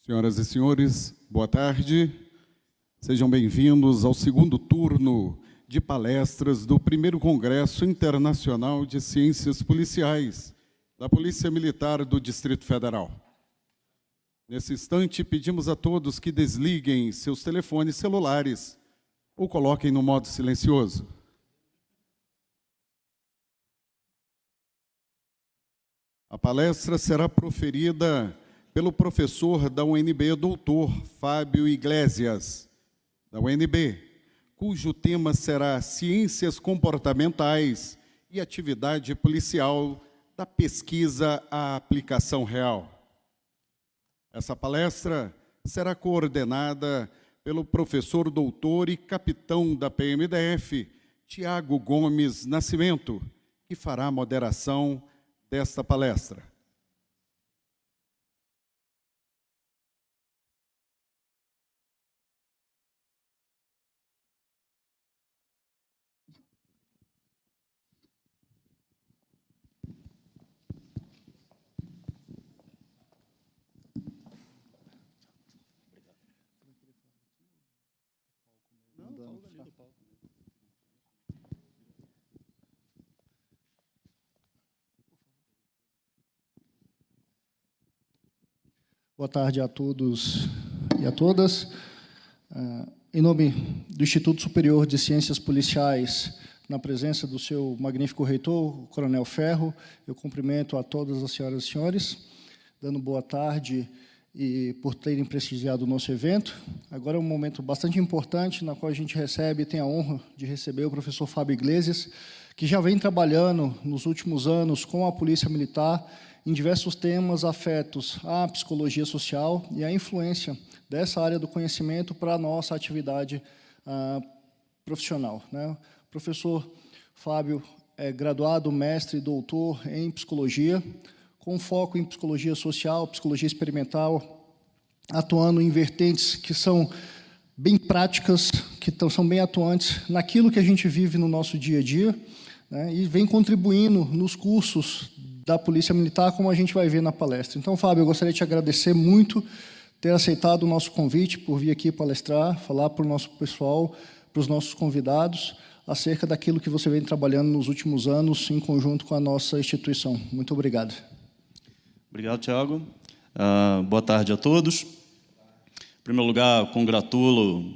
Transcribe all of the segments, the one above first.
Senhoras e senhores, boa tarde. Sejam bem-vindos ao segundo turno de palestras do primeiro Congresso Internacional de Ciências Policiais da Polícia Militar do Distrito Federal. Nesse instante, pedimos a todos que desliguem seus telefones celulares ou coloquem no modo silencioso. A palestra será proferida pelo professor da UNB, doutor Fábio Iglesias, da UNB, cujo tema será Ciências Comportamentais e Atividade Policial da Pesquisa à Aplicação Real. Essa palestra será coordenada pelo professor doutor e capitão da PMDF, Tiago Gomes Nascimento, que fará a moderação desta palestra. Boa tarde a todos e a todas. Em nome do Instituto Superior de Ciências Policiais, na presença do seu magnífico reitor, o Coronel Ferro, eu cumprimento a todas as senhoras e senhores, dando boa tarde e por terem prestigiado o nosso evento. Agora é um momento bastante importante, na qual a gente tem a honra de receber o professor Fábio Iglesias, que já vem trabalhando nos últimos anos com a Polícia Militar em diversos temas afetos à psicologia social e à influência dessa área do conhecimento para a nossa atividade profissional, né? O professor Fábio é graduado, mestre e doutor em psicologia, com foco em psicologia social, psicologia experimental, atuando em vertentes que são bem práticas, que são bem atuantes naquilo que a gente vive no nosso dia a dia, né? E vem contribuindo nos cursos da Polícia Militar, como a gente vai ver na palestra. Então, Fábio, eu gostaria de te agradecer muito ter aceitado o nosso convite por vir aqui palestrar, falar para o nosso pessoal, para os nossos convidados, acerca daquilo que você vem trabalhando nos últimos anos em conjunto com a nossa instituição. Muito obrigado. Obrigado, Tiago. Boa tarde a todos. Em primeiro lugar, congratulo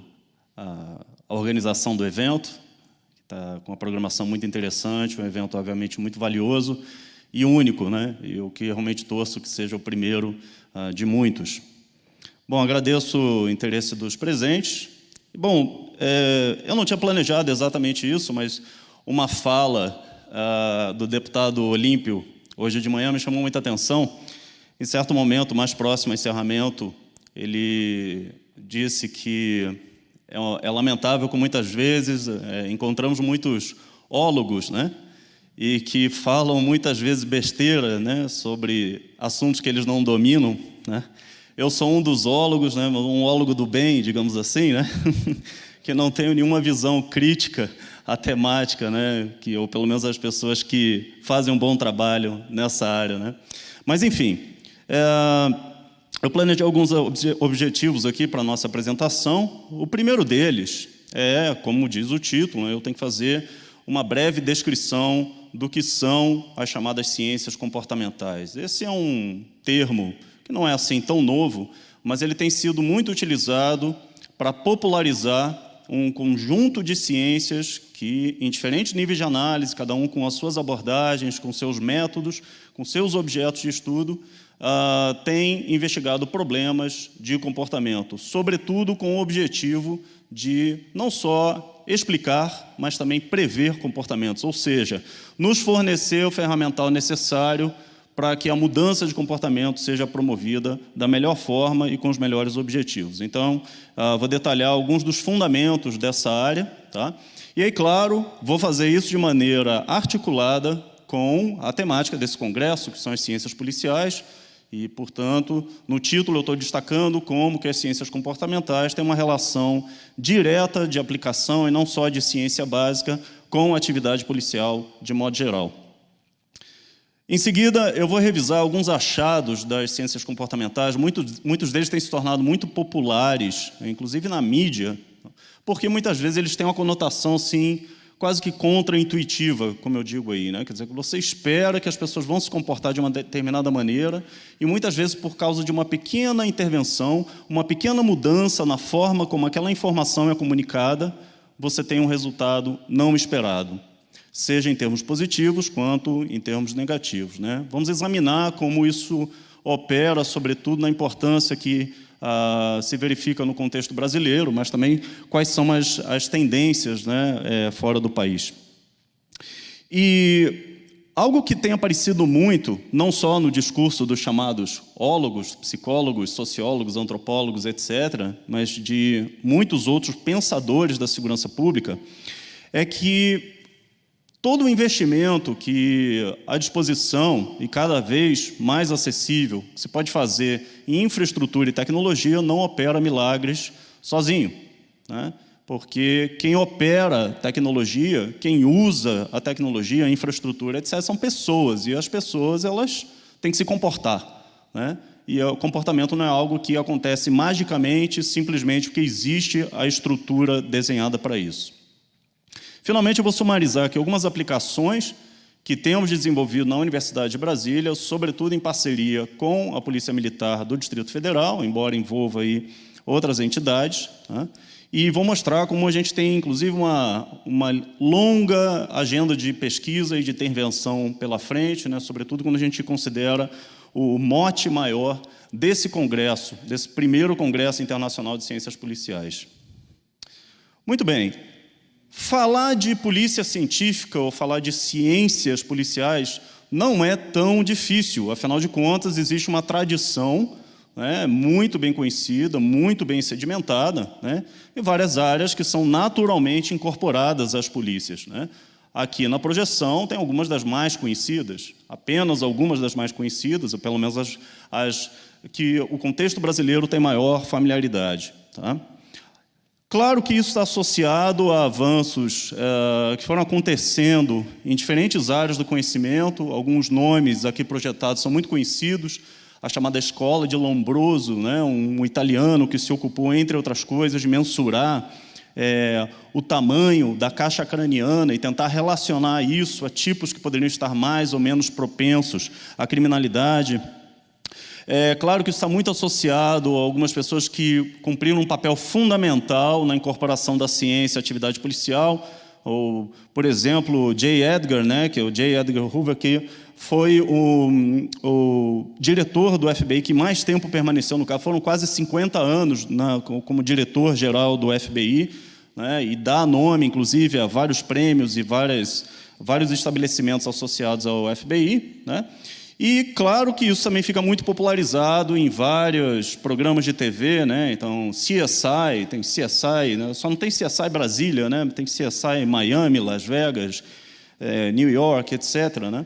a organização do evento, que está com uma programação muito interessante, um evento, obviamente, muito valioso e único, né? Eu que realmente torço que seja o primeiro de muitos. Bom, agradeço o interesse dos presentes. Bom, eu não tinha planejado exatamente isso, mas uma fala do deputado Olímpio, hoje de manhã, me chamou muita atenção. Em certo momento, mais próximo ao encerramento, ele disse que é lamentável que muitas vezes encontramos muitos ólogos, né? E que falam muitas vezes besteira, né, sobre assuntos que eles não dominam, né? Eu sou um dos ólogos, né, um ólogo do bem, digamos assim, né, que não tenho nenhuma visão crítica à temática, né, ou pelo menos as pessoas que fazem um bom trabalho nessa área, né. Mas, enfim, eu planejei alguns objetivos aqui para a nossa apresentação. O primeiro deles é, como diz o título, né, eu tenho que fazer uma breve descrição do que são as chamadas ciências comportamentais. Esse é um termo que não é assim tão novo, mas ele tem sido muito utilizado para popularizar um conjunto de ciências que, em diferentes níveis de análise, cada um com as suas abordagens, com seus métodos, com seus objetos de estudo, tem investigado problemas de comportamento, sobretudo com o objetivo de não só explicar, mas também prever comportamentos, ou seja, nos fornecer o ferramental necessário para que a mudança de comportamento seja promovida da melhor forma e com os melhores objetivos. Então, vou detalhar alguns dos fundamentos dessa área, tá? E aí, claro, vou fazer isso de maneira articulada com a temática desse congresso, que são as ciências policiais, e, portanto, no título eu estou destacando como que as ciências comportamentais têm uma relação direta de aplicação e não só de ciência básica com a atividade policial de modo geral. Em seguida, eu vou revisar alguns achados das ciências comportamentais. Muitos deles têm se tornado muito populares, inclusive na mídia, porque muitas vezes eles têm uma conotação, assim, quase que contra-intuitiva, como eu digo aí, né? Quer dizer, que você espera que as pessoas vão se comportar de uma determinada maneira e, muitas vezes, por causa de uma pequena intervenção, uma pequena mudança na forma como aquela informação é comunicada, você tem um resultado não esperado, seja em termos positivos quanto em termos negativos, né? Vamos examinar como isso opera, sobretudo na importância que se verifica no contexto brasileiro, mas também quais são as tendências, né, fora do país. E algo que tem aparecido muito, não só no discurso dos chamados ólogos, psicólogos, sociólogos, antropólogos, etc., mas de muitos outros pensadores da segurança pública, é que todo o investimento que à disposição e cada vez mais acessível que se pode fazer em infraestrutura e tecnologia não opera milagres sozinho, né? Porque quem opera tecnologia, quem usa a tecnologia, a infraestrutura, etc., são pessoas, e as pessoas elas têm que se comportar, né? E o comportamento não é algo que acontece magicamente, simplesmente porque existe a estrutura desenhada para isso. Finalmente, eu vou sumarizar aqui algumas aplicações que temos desenvolvido na Universidade de Brasília, sobretudo em parceria com a Polícia Militar do Distrito Federal, embora envolva aí outras entidades, né? E vou mostrar como a gente tem, inclusive, uma longa agenda de pesquisa e de intervenção pela frente, né? Sobretudo quando a gente considera o mote maior desse congresso, desse primeiro Congresso Internacional de Ciências Policiais. Muito bem. Falar de polícia científica ou falar de ciências policiais não é tão difícil. Afinal de contas, existe uma tradição, né, muito bem conhecida, muito bem sedimentada, né, em várias áreas que são naturalmente incorporadas às polícias, né. Aqui na projeção tem algumas das mais conhecidas, apenas algumas das mais conhecidas, ou pelo menos as que o contexto brasileiro tem maior familiaridade, tá? Claro que isso está associado a avanços que foram acontecendo em diferentes áreas do conhecimento. Alguns nomes aqui projetados são muito conhecidos. A chamada Escola de Lombroso, né, um italiano que se ocupou, entre outras coisas, de mensurar o tamanho da caixa craniana e tentar relacionar isso a tipos que poderiam estar mais ou menos propensos à criminalidade. É claro que isso está muito associado a algumas pessoas que cumpriram um papel fundamental na incorporação da ciência à atividade policial, ou, por exemplo, J. Edgar, né, que é o J. Edgar Hoover, que foi o diretor do FBI que mais tempo permaneceu no cargo. Foram quase 50 anos como diretor-geral do FBI, né, e dá nome, inclusive, a vários prêmios e vários estabelecimentos associados ao FBI, né? E, claro, que isso também fica muito popularizado em vários programas de TV, né? Então, CSI, tem CSI, né? Só não tem CSI Brasília, né? Tem CSI Miami, Las Vegas, New York, etc., né?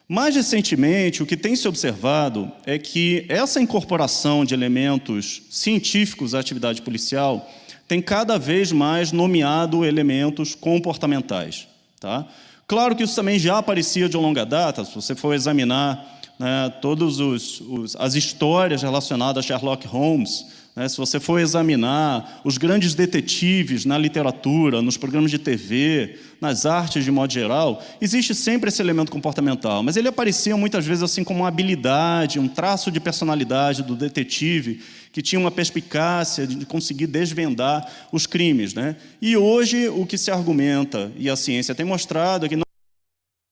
Mais recentemente, o que tem se observado é que essa incorporação de elementos científicos à atividade policial tem cada vez mais nomeado elementos comportamentais, tá? Claro que isso também já aparecia de longa data. Se você for examinar, né, todas as histórias relacionadas a Sherlock Holmes, né, se você for examinar os grandes detetives na literatura, nos programas de TV, nas artes de modo geral, existe sempre esse elemento comportamental, mas ele aparecia muitas vezes assim como uma habilidade, um traço de personalidade do detetive que tinha uma perspicácia de conseguir desvendar os crimes, né? E hoje o que se argumenta, e a ciência tem mostrado, é que não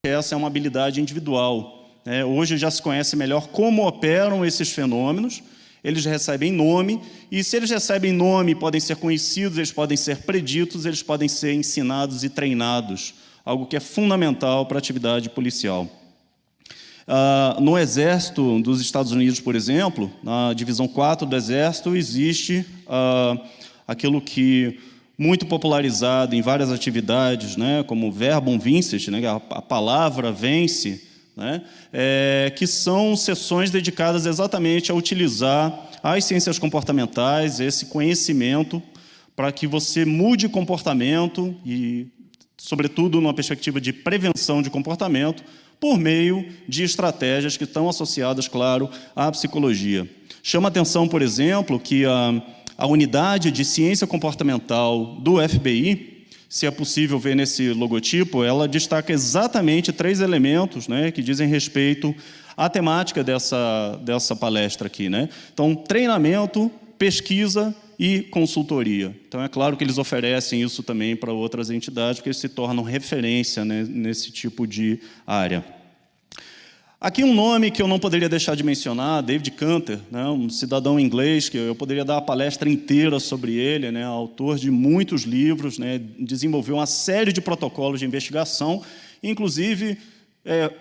essa é uma habilidade individual, né? Hoje já se conhece melhor como operam esses fenômenos. Eles recebem nome, e se eles recebem nome, podem ser conhecidos, eles podem ser preditos, eles podem ser ensinados e treinados, algo que é fundamental para a atividade policial. No Exército dos Estados Unidos, por exemplo, na Divisão 4 do Exército, existe aquilo que muito popularizado em várias atividades, né, como o verbum vincit, né, a palavra vence, né, que são sessões dedicadas exatamente a utilizar as ciências comportamentais, esse conhecimento, para que você mude comportamento e, sobretudo, numa perspectiva de prevenção de comportamento, por meio de estratégias que estão associadas, claro, à psicologia. Chama atenção, por exemplo, que a unidade de ciência comportamental do FBI, se é possível ver nesse logotipo, ela destaca exatamente 3 elementos, né, que dizem respeito à temática dessa palestra aqui, né? Então, treinamento, pesquisa e consultoria. Então, é claro que eles oferecem isso também para outras entidades, porque eles se tornam referência, né, nesse tipo de área. Aqui um nome que eu não poderia deixar de mencionar, David Canter, né, um cidadão inglês, que eu poderia dar a palestra inteira sobre ele, né, autor de muitos livros, né, desenvolveu uma série de protocolos de investigação, inclusive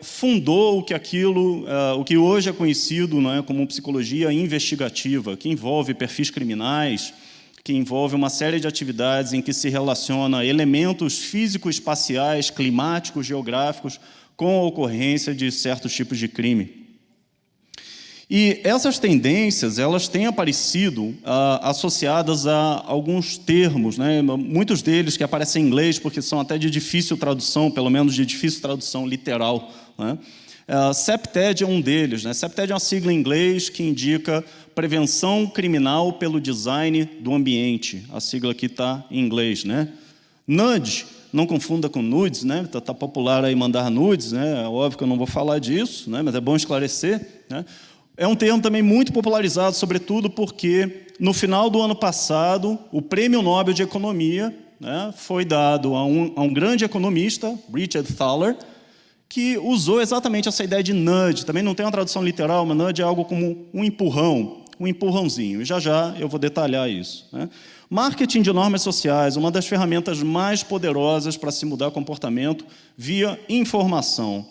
fundou o que hoje é conhecido, né, como psicologia investigativa, que envolve perfis criminais, que envolve uma série de atividades em que se relaciona elementos físico-espaciais, climáticos, geográficos, com a ocorrência de certos tipos de crime. E essas tendências, elas têm aparecido associadas a alguns termos, né? Muitos deles que aparecem em inglês, porque são até de difícil tradução, pelo menos de difícil tradução literal, né? CPTED é um deles, né? CPTED é uma sigla em inglês que indica Prevenção Criminal pelo Design do Ambiente. A sigla aqui está em inglês, né? Nudge, não confunda com nudes, né? Tá popular aí mandar nudes, né? É óbvio que eu não vou falar disso, né? Mas é bom esclarecer, né? É um termo também muito popularizado, sobretudo porque, no final do ano passado, o Prêmio Nobel de Economia, né, foi dado a um grande economista, Richard Thaler, que usou exatamente essa ideia de nudge. Também não tem uma tradução literal, mas nudge é algo como um empurrão, um empurrãozinho. E já eu vou detalhar isso, né? Marketing de normas sociais, uma das ferramentas mais poderosas para se mudar comportamento via informação.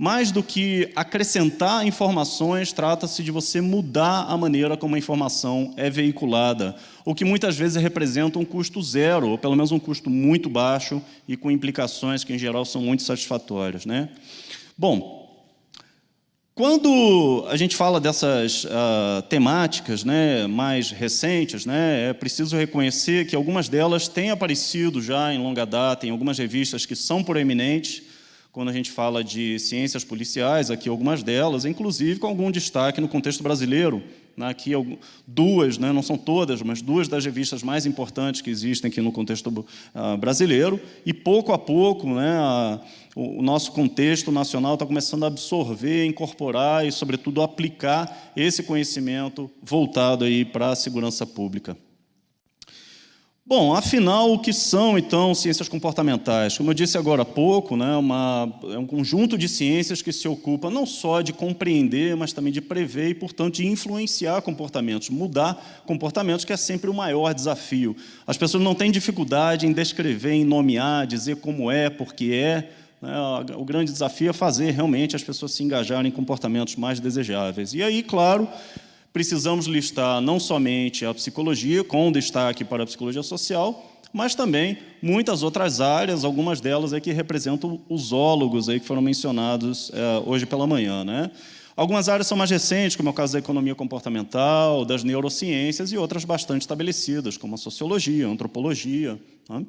Mais do que acrescentar informações, trata-se de você mudar a maneira como a informação é veiculada, o que muitas vezes representa um custo zero, ou pelo menos um custo muito baixo e com implicações que, em geral, são muito satisfatórias, né? Bom, quando a gente fala dessas temáticas, né, mais recentes, né, é preciso reconhecer que algumas delas têm aparecido já em longa data, em algumas revistas que são proeminentes, quando a gente fala de ciências policiais, aqui algumas delas, inclusive com algum destaque no contexto brasileiro. Aqui duas, né, não são todas, mas 2 das revistas mais importantes que existem aqui no contexto brasileiro, e pouco a pouco, né, o nosso contexto nacional está começando a absorver, incorporar e, sobretudo, aplicar esse conhecimento voltado aí para a segurança pública. Bom, afinal, o que são, então, ciências comportamentais? Como eu disse agora há pouco, né, é um conjunto de ciências que se ocupa não só de compreender, mas também de prever e, portanto, de influenciar comportamentos, mudar comportamentos, que é sempre o maior desafio. As pessoas não têm dificuldade em descrever, em nomear, dizer como é, porque é, né? O grande desafio é fazer, realmente, as pessoas se engajarem em comportamentos mais desejáveis. E aí, claro, precisamos listar não somente a psicologia, com destaque para a psicologia social, mas também muitas outras áreas, algumas delas que representam os zoólogos aí que foram mencionados hoje pela manhã, né? Algumas áreas são mais recentes, como é o caso da economia comportamental, das neurociências, e outras bastante estabelecidas, como a sociologia, a antropologia, né?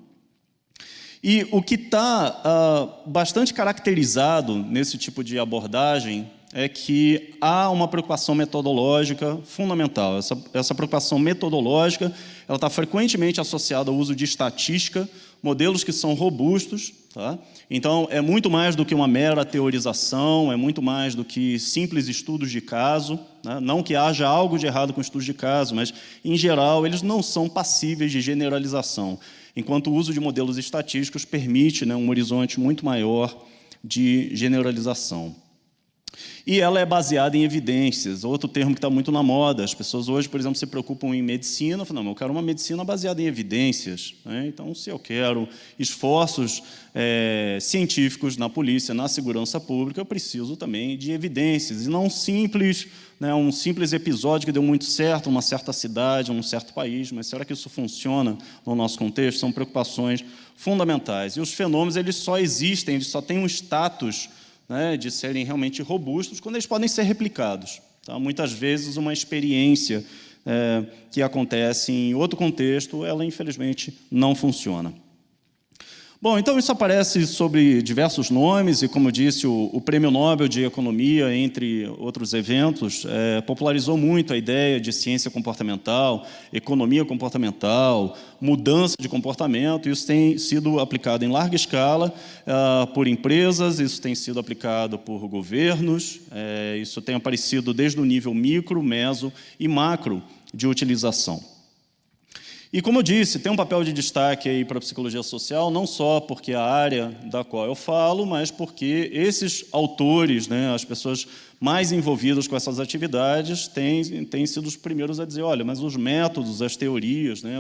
E o que está bastante caracterizado nesse tipo de abordagem é que há uma preocupação metodológica fundamental. Essa preocupação metodológica ela está frequentemente associada ao uso de estatística, modelos que são robustos, tá? Então, é muito mais do que uma mera teorização, é muito mais do que simples estudos de caso, né? Não que haja algo de errado com estudos de caso, mas, em geral, eles não são passíveis de generalização, enquanto o uso de modelos estatísticos permite, né, um horizonte muito maior de generalização. E ela é baseada em evidências, outro termo que está muito na moda. As pessoas hoje, por exemplo, se preocupam em medicina, falam, não, eu quero uma medicina baseada em evidências, né? Então, se eu quero esforços científicos na polícia, na segurança pública, eu preciso também de evidências, e não um simples episódio que deu muito certo numa certa cidade, num certo país, mas será que isso funciona no nosso contexto? São preocupações fundamentais. E os fenômenos eles só existem, eles só têm um status, né, de serem realmente robustos quando eles podem ser replicados. Tá? Muitas vezes, uma experiência que acontece em outro contexto, ela, infelizmente, não funciona. Bom, então isso aparece sobre diversos nomes e, como eu disse, o Prêmio Nobel de Economia, entre outros eventos, popularizou muito a ideia de ciência comportamental, economia comportamental, mudança de comportamento. Isso tem sido aplicado em larga escala por empresas, isso tem sido aplicado por governos, isso tem aparecido desde o nível micro, meso e macro de utilização. E, como eu disse, tem um papel de destaque aí para a psicologia social, não só porque é a área da qual eu falo, mas porque esses autores, né, as pessoas mais envolvidas com essas atividades, têm sido os primeiros a dizer, olha, mas os métodos, as teorias, né,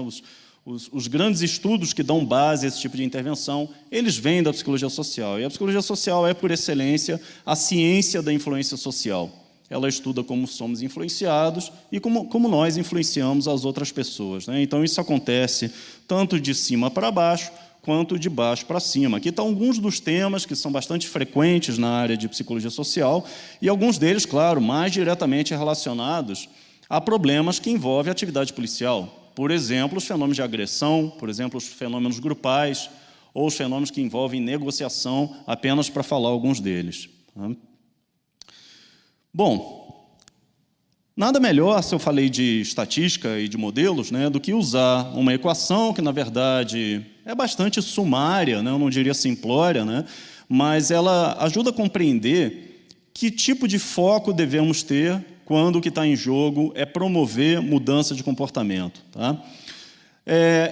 os grandes estudos que dão base a esse tipo de intervenção, eles vêm da psicologia social. E a psicologia social é, por excelência, a ciência da influência social. Ela estuda como somos influenciados e como nós influenciamos as outras pessoas, né? Então, isso acontece tanto de cima para baixo, quanto de baixo para cima. Aqui estão alguns dos temas que são bastante frequentes na área de psicologia social, e alguns deles, claro, mais diretamente relacionados a problemas que envolvem a atividade policial. Por exemplo, os fenômenos de agressão, por exemplo, os fenômenos grupais, ou os fenômenos que envolvem negociação, apenas para falar alguns deles, tá? Bom, nada melhor, se eu falei de estatística e de modelos, né, do que usar uma equação que, na verdade, é bastante sumária, né, eu não diria simplória, né, mas ela ajuda a compreender que tipo de foco devemos ter quando o que está em jogo é promover mudança de comportamento, tá?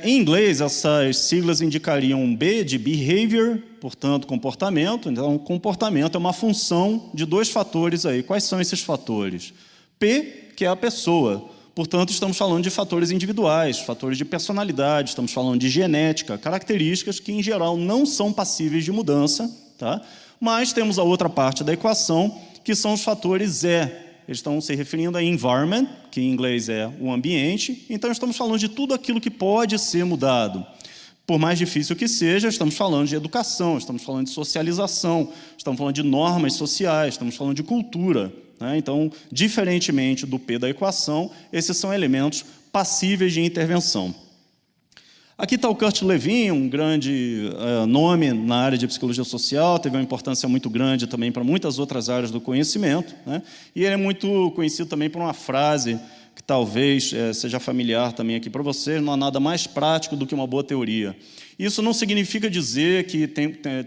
Em inglês, essas siglas indicariam B de behavior, portanto, comportamento. Então, comportamento é uma função de dois fatores aí. Quais são esses fatores? P, que é a pessoa. Portanto, estamos falando de fatores individuais, fatores de personalidade, estamos falando de genética, características que, em geral, não são passíveis de mudança, tá? Mas temos a outra parte da equação, que são os fatores E. Eles estão se referindo a environment, que em inglês é o ambiente. Então, estamos falando de tudo aquilo que pode ser mudado. Por mais difícil que seja, estamos falando de educação, estamos falando de socialização, estamos falando de normas sociais, estamos falando de cultura, né? Então, diferentemente do P da equação, esses são elementos passíveis de intervenção. Aqui está o Kurt Lewin, um grande nome na área de psicologia social, teve uma importância muito grande também para muitas outras áreas do conhecimento, né? E ele é muito conhecido também por uma frase que talvez seja familiar também aqui para vocês: não há nada mais prático do que uma boa teoria. Isso não significa dizer que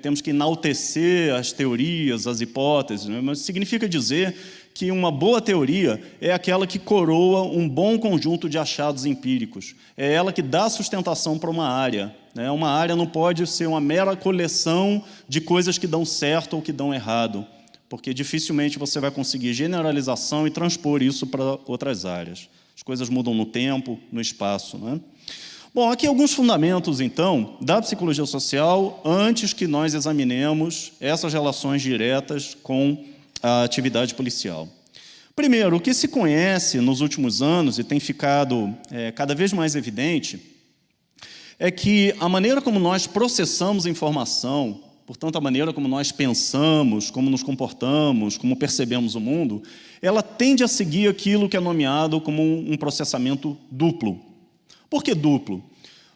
temos que enaltecer as teorias, as hipóteses, né? Mas significa dizer que uma boa teoria é aquela que coroa um bom conjunto de achados empíricos. É ela que dá sustentação para uma área, né? Uma área não pode ser uma mera coleção de coisas que dão certo ou que dão errado, porque dificilmente você vai conseguir generalização e transpor isso para outras áreas. As coisas mudam no tempo, no espaço, né? Bom, aqui alguns fundamentos, então, da psicologia social, antes que nós examinemos essas relações diretas com a atividade policial. Primeiro, o que se conhece nos últimos anos, e tem ficado cada vez mais evidente, é que a maneira como nós processamos informação, portanto, a maneira como nós pensamos, como nos comportamos, como percebemos o mundo, ela tende a seguir aquilo que é nomeado como um processamento duplo. Por que duplo?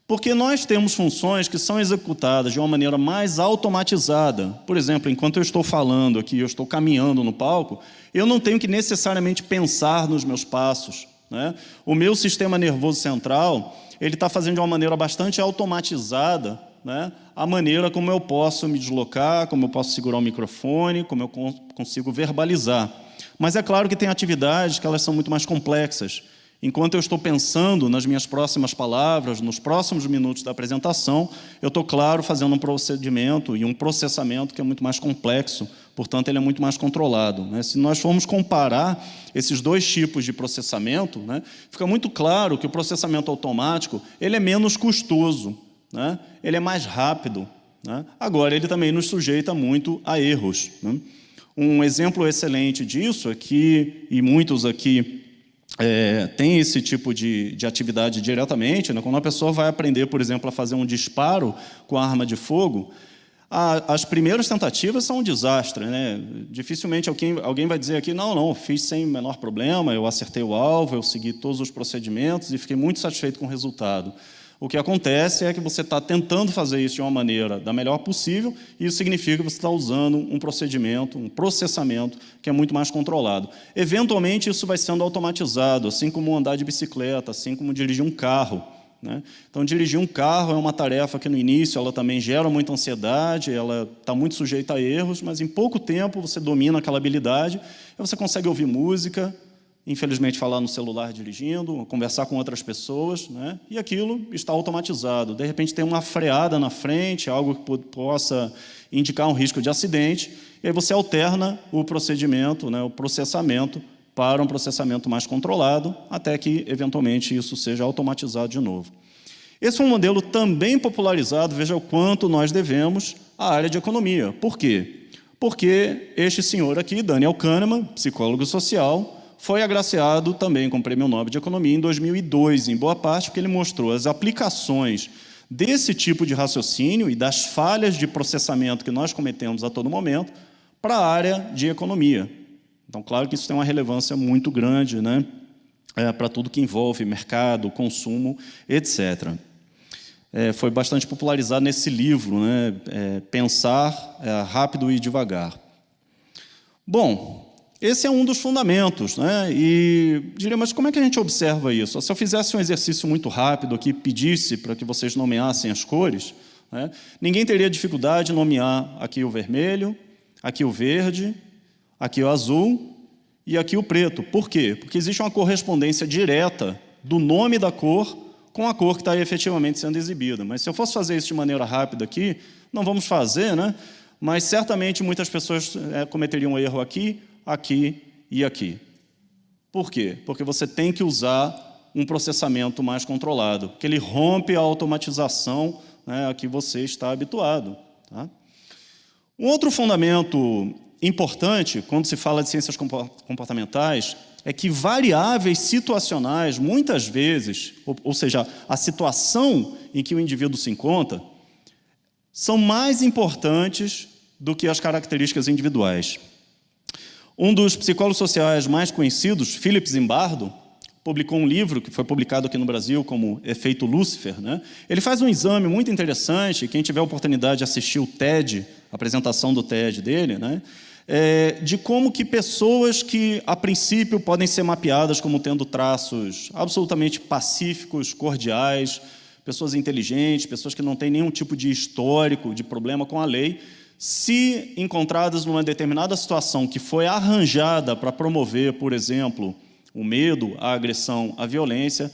Porque nós temos funções que são executadas de uma maneira mais automatizada. Por exemplo, enquanto eu estou falando aqui, eu estou caminhando no palco, eu não tenho que necessariamente pensar nos meus passos, né? O meu sistema nervoso central, ele está fazendo de uma maneira bastante automatizada, né, a maneira como eu posso me deslocar, como eu posso segurar o microfone, como eu consigo verbalizar. Mas é claro que tem atividades que elas são muito mais complexas. Enquanto eu estou pensando nas minhas próximas palavras, nos próximos minutos da apresentação, eu estou, claro, fazendo um procedimento e um processamento que é muito mais complexo, portanto, ele é muito mais controlado, né? Se nós formos comparar esses dois tipos de processamento, né, fica muito claro que o processamento automático ele é menos custoso, né? Ele é mais rápido, né? Agora, ele também nos sujeita muito a erros, né? Um exemplo excelente disso é que, e muitos aqui tem esse tipo de atividade diretamente, né? Quando uma pessoa vai aprender, por exemplo, a fazer um disparo com a arma de fogo, as primeiras tentativas são um desastre, né? Dificilmente alguém vai dizer aqui, não, fiz sem o menor problema, eu acertei o alvo, eu segui todos os procedimentos e fiquei muito satisfeito com o resultado. O que acontece é que você está tentando fazer isso de uma maneira da melhor possível, e isso significa que você está usando um procedimento, um processamento que é muito mais controlado. Eventualmente, isso vai sendo automatizado, assim como andar de bicicleta, assim como dirigir um carro, né? Então, dirigir um carro é uma tarefa que, no início, ela também gera muita ansiedade, ela está muito sujeita a erros, mas, em pouco tempo, você domina aquela habilidade, e você consegue ouvir música, infelizmente, falar no celular dirigindo, conversar com outras pessoas, né? E aquilo está automatizado. De repente, tem uma freada na frente, algo que possa indicar um risco de acidente, e aí você alterna o procedimento, né, o processamento, para um processamento mais controlado, até que, eventualmente, isso seja automatizado de novo. Esse é um modelo também popularizado, veja o quanto nós devemos à área de economia. Por quê? Porque este senhor aqui, Daniel Kahneman, psicólogo social, foi agraciado também com o Prêmio Nobel de Economia em 2002, em boa parte porque ele mostrou as aplicações desse tipo de raciocínio e das falhas de processamento que nós cometemos a todo momento para a área de economia. Então, claro que isso tem uma relevância muito grande, né, para tudo que envolve mercado, consumo, etc. Foi bastante popularizado nesse livro, né, Pensar Rápido e Devagar. Bom, esse é um dos fundamentos, né? E diria, mas como é que a gente observa isso? Se eu fizesse um exercício muito rápido aqui, pedisse para que vocês nomeassem as cores, né, ninguém teria dificuldade de nomear aqui o vermelho, aqui o verde, aqui o azul e aqui o preto. Por quê? Porque existe uma correspondência direta do nome da cor com a cor que está efetivamente sendo exibida. Mas se eu fosse fazer isso de maneira rápida aqui, não vamos fazer, né? Mas certamente muitas pessoas cometeriam um erro aqui, aqui e aqui. Por quê? Porque você tem que usar um processamento mais controlado, que ele rompe a automatização, né, a que você está habituado. Tá? Um outro fundamento importante, quando se fala de ciências comportamentais, é que variáveis situacionais, muitas vezes, ou seja, a situação em que o indivíduo se encontra, são mais importantes do que as características individuais. Um dos psicólogos sociais mais conhecidos, Philip Zimbardo, publicou um livro que foi publicado aqui no Brasil como Efeito Lúcifer, né? Ele faz um exame muito interessante, quem tiver a oportunidade de assistir o TED, a apresentação do TED dele, né? De como que pessoas que, a princípio, podem ser mapeadas como tendo traços absolutamente pacíficos, cordiais, pessoas inteligentes, pessoas que não têm nenhum tipo de histórico, de problema com a lei, se encontradas numa determinada situação que foi arranjada para promover, por exemplo, o medo, a agressão, a violência,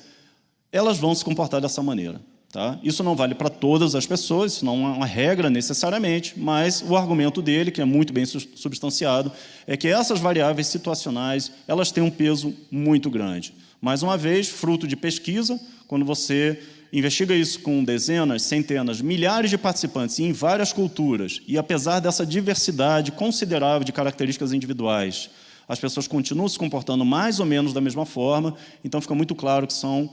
elas vão se comportar dessa maneira. Tá? Isso não vale para todas as pessoas, isso não é uma regra necessariamente, mas o argumento dele, que é muito bem substanciado, é que essas variáveis situacionais elas têm um peso muito grande. Mais uma vez, fruto de pesquisa, quando você investiga isso com dezenas, centenas, milhares de participantes em várias culturas, e apesar dessa diversidade considerável de características individuais, as pessoas continuam se comportando mais ou menos da mesma forma, então fica muito claro que são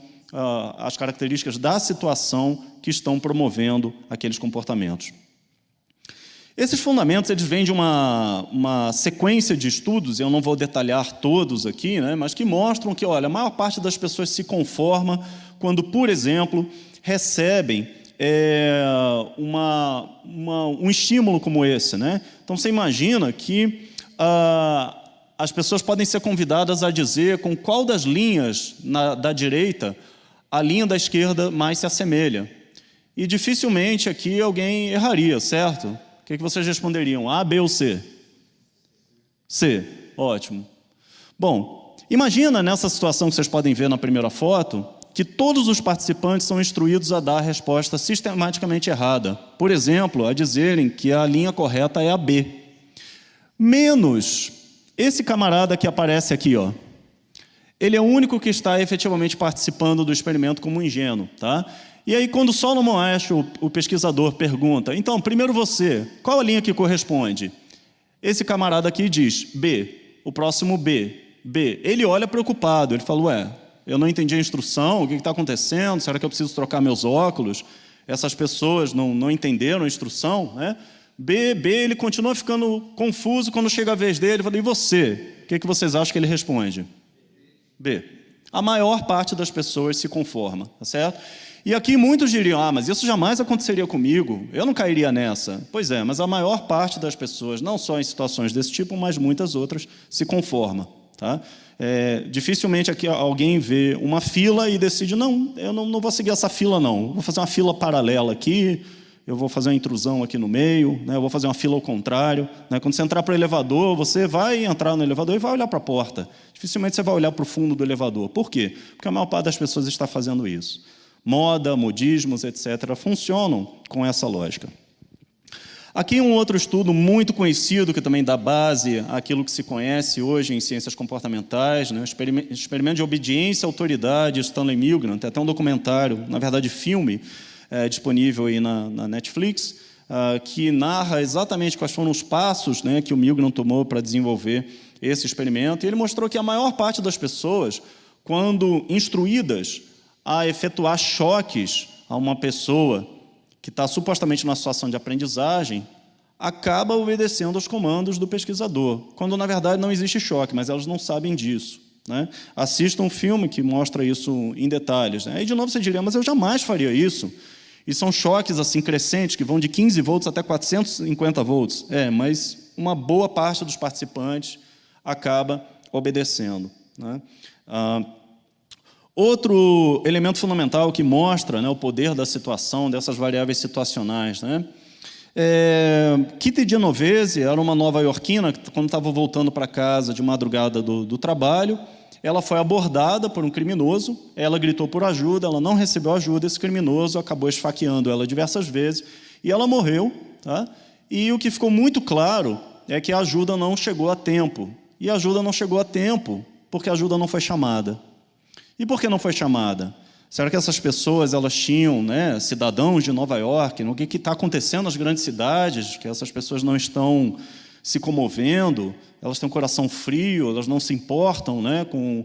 as características da situação que estão promovendo aqueles comportamentos. Esses fundamentos eles vêm de uma sequência de estudos, eu não vou detalhar todos aqui, né, mas que mostram que, olha, a maior parte das pessoas se conforma quando, por exemplo, recebem um estímulo como esse. Né? Então, você imagina que as pessoas podem ser convidadas a dizer com qual das linhas da direita a linha da esquerda mais se assemelha. E dificilmente aqui alguém erraria, certo? O que vocês responderiam? A, B ou C? C. Ótimo. Bom, imagina nessa situação que vocês podem ver na primeira foto, que todos os participantes são instruídos a dar a resposta sistematicamente errada. Por exemplo, a dizerem que a linha correta é a B. Menos esse camarada que aparece aqui, ó. Ele é o único que está efetivamente participando do experimento como ingênuo. Tá? E aí, quando Solomon Asch, o pesquisador, pergunta, então, primeiro você, qual a linha que corresponde? Esse camarada aqui diz B, o próximo B, B. Ele olha preocupado, ele fala, ué, eu não entendi a instrução, o que está acontecendo? Será que eu preciso trocar meus óculos? Essas pessoas não entenderam a instrução? Né? B, ele continua ficando confuso quando chega a vez dele. Ele fala, e você? O que vocês acham que ele responde? B. A maior parte das pessoas se conforma, tá certo? E aqui muitos diriam, mas isso jamais aconteceria comigo, eu não cairia nessa. Pois é, mas a maior parte das pessoas, não só em situações desse tipo, mas muitas outras, se conforma. Tá? Dificilmente aqui alguém vê uma fila e decide, não, eu não vou seguir essa fila não, vou fazer uma fila paralela aqui, eu vou fazer uma intrusão aqui no meio, né, eu vou fazer uma fila ao contrário. Né, quando você entrar para o elevador, você vai entrar no elevador e vai olhar para a porta. Dificilmente você vai olhar para o fundo do elevador. Por quê? Porque a maior parte das pessoas está fazendo isso. Moda, modismos, etc., funcionam com essa lógica. Aqui um outro estudo muito conhecido, que também dá base àquilo que se conhece hoje em ciências comportamentais, né? Experimento de obediência à autoridade, Stanley Milgram, tem até um documentário, na verdade filme, disponível aí na Netflix, que narra exatamente quais foram os passos, né, que o Milgram tomou para desenvolver esse experimento, e ele mostrou que a maior parte das pessoas, quando instruídas a efetuar choques a uma pessoa que está supostamente numa situação de aprendizagem, acaba obedecendo aos comandos do pesquisador, quando, na verdade, não existe choque, mas elas não sabem disso. Né? Assista um filme que mostra isso em detalhes. Né? Aí, de novo, você diria, mas eu jamais faria isso. E são choques assim, crescentes, que vão de 15 volts até 450 volts. Mas uma boa parte dos participantes acaba obedecendo. Né? Outro elemento fundamental que mostra, né, o poder da situação, dessas variáveis situacionais. Né? Kitty Genovese era uma nova-iorquina que, quando estava voltando para casa de madrugada do trabalho, ela foi abordada por um criminoso, ela gritou por ajuda, ela não recebeu ajuda, esse criminoso acabou esfaqueando ela diversas vezes e ela morreu. Tá? E o que ficou muito claro é que a ajuda não chegou a tempo. E a ajuda não chegou a tempo porque a ajuda não foi chamada. E por que não foi chamada? Será que essas pessoas elas tinham, né, cidadãos de Nova York? O que está acontecendo nas grandes cidades? Que essas pessoas não estão se comovendo, elas têm um coração frio, elas não se importam, né, com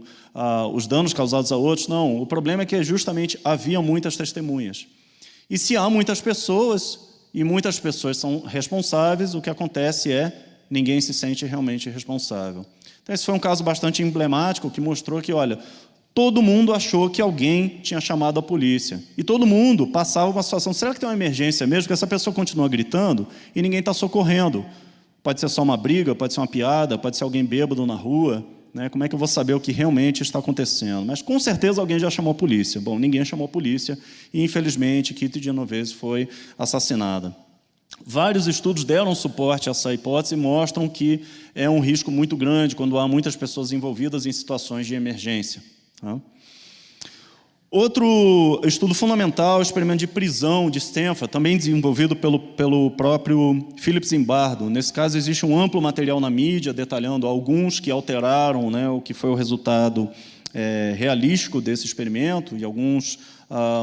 os danos causados a outros. Não, o problema é que justamente havia muitas testemunhas. E se há muitas pessoas, e muitas pessoas são responsáveis, o que acontece é ninguém se sente realmente responsável. Então, esse foi um caso bastante emblemático que mostrou que, olha, todo mundo achou que alguém tinha chamado a polícia. E todo mundo passava uma situação, será que tem uma emergência mesmo? Porque essa pessoa continua gritando e ninguém está socorrendo. Pode ser só uma briga, pode ser uma piada, pode ser alguém bêbado na rua. Né? Como é que eu vou saber o que realmente está acontecendo? Mas, com certeza, alguém já chamou a polícia. Bom, ninguém chamou a polícia e, infelizmente, Kitty Genovese foi assassinada. Vários estudos deram suporte a essa hipótese e mostram que é um risco muito grande quando há muitas pessoas envolvidas em situações de emergência. Tá? Outro estudo fundamental, o experimento de prisão de Stanford, também desenvolvido pelo próprio Philip Zimbardo. Nesse caso, existe um amplo material na mídia detalhando alguns que alteraram, né, o que foi o resultado realístico desse experimento, e alguns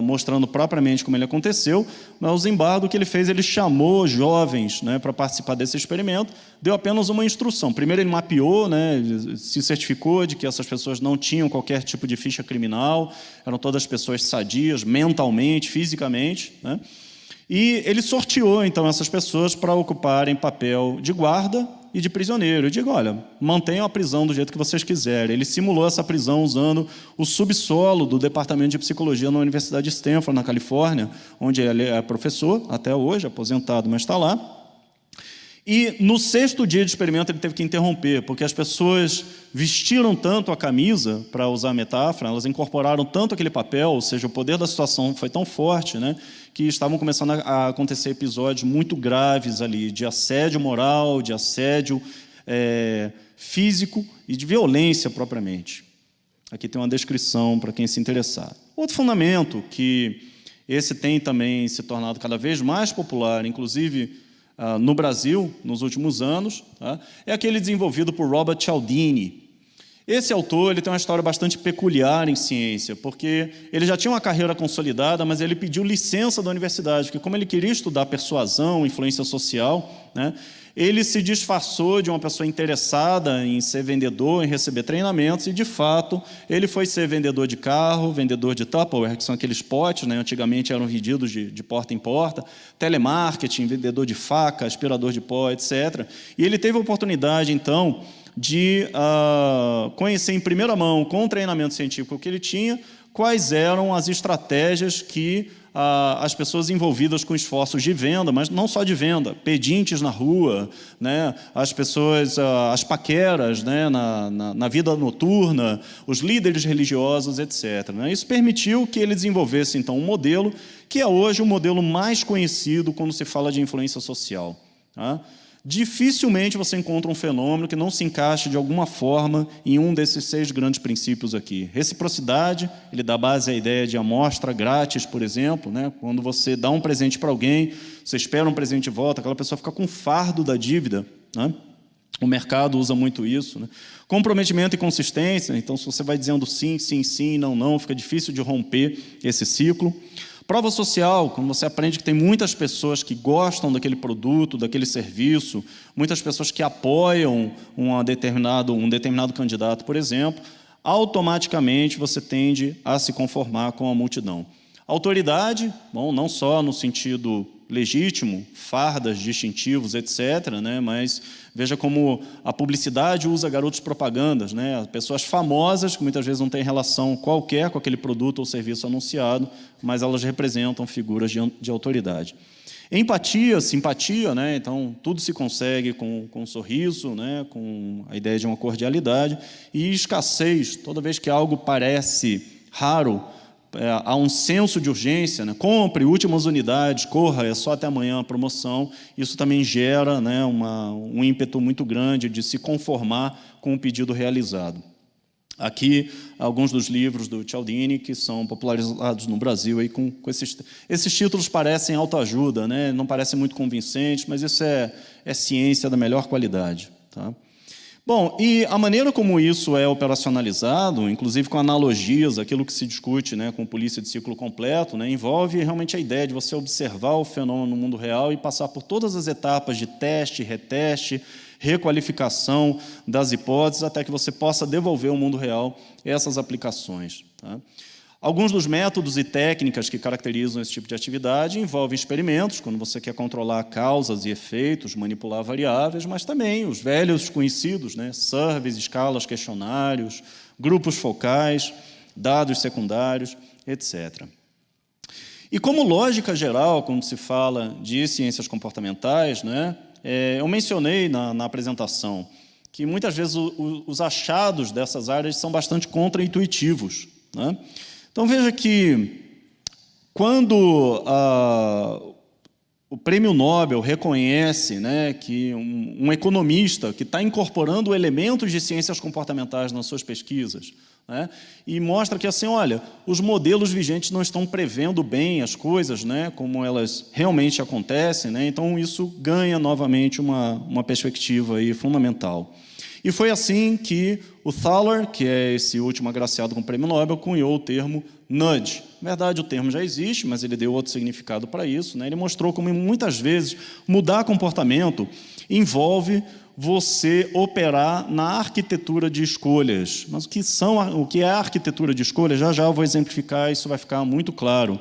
mostrando propriamente como ele aconteceu. Mas o Zimbardo, o que ele fez, ele chamou jovens, né, para participar desse experimento, deu apenas uma instrução. Primeiro ele mapeou, né, se certificou de que essas pessoas não tinham qualquer tipo de ficha criminal, eram todas pessoas sadias, mentalmente, fisicamente, né? E ele sorteou, então, essas pessoas para ocuparem papel de guarda e de prisioneiro. Eu digo, olha, mantenham a prisão do jeito que vocês quiserem. Ele simulou essa prisão usando o subsolo do Departamento de Psicologia na Universidade de Stanford, na Califórnia, onde ele é professor, até hoje, aposentado, mas está lá. E no 6º dia de experimento ele teve que interromper, porque as pessoas vestiram tanto a camisa, para usar a metáfora, elas incorporaram tanto aquele papel, ou seja, o poder da situação foi tão forte, né, que estavam começando a acontecer episódios muito graves ali, de assédio moral, de assédio físico e de violência propriamente. Aqui tem uma descrição para quem se interessar. Outro fundamento, que esse tem também se tornado cada vez mais popular, inclusive no Brasil, nos últimos anos, tá? É aquele desenvolvido por Robert Cialdini. Esse autor ele tem uma história bastante peculiar em ciência, porque ele já tinha uma carreira consolidada, mas ele pediu licença da universidade, porque como ele queria estudar persuasão, influência social, né, ele se disfarçou de uma pessoa interessada em ser vendedor, em receber treinamentos, e, de fato, ele foi ser vendedor de carro, vendedor de Tupperware, que são aqueles potes, né, antigamente eram vendidos de porta em porta, telemarketing, vendedor de faca, aspirador de pó, etc. E ele teve a oportunidade, então, de conhecer em primeira mão, com o treinamento científico que ele tinha, quais eram as estratégias que as pessoas envolvidas com esforços de venda, mas não só de venda, pedintes na rua, né, as pessoas, as paqueras, né, na vida noturna, os líderes religiosos, etc. Né? Isso permitiu que ele desenvolvesse, então, um modelo que é hoje o modelo mais conhecido quando se fala de influência social. Tá? Dificilmente você encontra um fenômeno que não se encaixe de alguma forma em um desses 6 grandes princípios aqui. Reciprocidade, ele dá base à ideia de amostra grátis, por exemplo, né? Quando você dá um presente para alguém, você espera um presente de volta, aquela pessoa fica com o fardo da dívida, né? O mercado usa muito isso, né? Comprometimento e consistência, então se você vai dizendo sim, sim, sim, não, não, fica difícil de romper esse ciclo. Prova social, quando você aprende que tem muitas pessoas que gostam daquele produto, daquele serviço, muitas pessoas que apoiam um determinado candidato, por exemplo, automaticamente você tende a se conformar com a multidão. Autoridade, bom, não só no sentido legítimo, fardas, distintivos, etc., né, mas veja como a publicidade usa garotos propagandas, né, pessoas famosas que muitas vezes não têm relação qualquer com aquele produto ou serviço anunciado, mas elas representam figuras de autoridade. Empatia, simpatia, né, então tudo se consegue com um sorriso, né, com a ideia de uma cordialidade, e escassez, toda vez que algo parece raro, há um senso de urgência, né? Compre últimas unidades, corra, é só até amanhã a promoção. Isso também gera, né, um ímpeto muito grande de se conformar com o pedido realizado. Aqui, alguns dos livros do Cialdini que são popularizados no Brasil. Aí com esses títulos parecem autoajuda, né? Não parecem muito convincentes, mas isso é ciência da melhor qualidade. Tá? Bom, e a maneira como isso é operacionalizado, inclusive com analogias, aquilo que se discute, né, com polícia de ciclo completo, né, envolve realmente a ideia de você observar o fenômeno no mundo real e passar por todas as etapas de teste, reteste, requalificação das hipóteses, até que você possa devolver ao mundo real essas aplicações. Tá? Alguns dos métodos e técnicas que caracterizam esse tipo de atividade envolvem experimentos, quando você quer controlar causas e efeitos, manipular variáveis, mas também os velhos conhecidos, né? Surveys, escalas, questionários, grupos focais, dados secundários, etc. E como lógica geral, quando se fala de ciências comportamentais, né? Eu mencionei na apresentação que muitas vezes os achados dessas áreas são bastante contraintuitivos, né? Então, veja que, quando o Prêmio Nobel reconhece, né, que um economista que está incorporando elementos de ciências comportamentais nas suas pesquisas, né, e mostra que, assim, olha, os modelos vigentes não estão prevendo bem as coisas, né, como elas realmente acontecem, né, então isso ganha novamente uma perspectiva aí fundamental. E foi assim que o Thaler, que é esse último agraciado com o Prêmio Nobel, cunhou o termo nudge. Na verdade, o termo já existe, mas ele deu outro significado para isso, né? Ele mostrou como, muitas vezes, mudar comportamento envolve você operar na arquitetura de escolhas. Mas o que é a arquitetura de escolhas? Já eu vou exemplificar, isso vai ficar muito claro.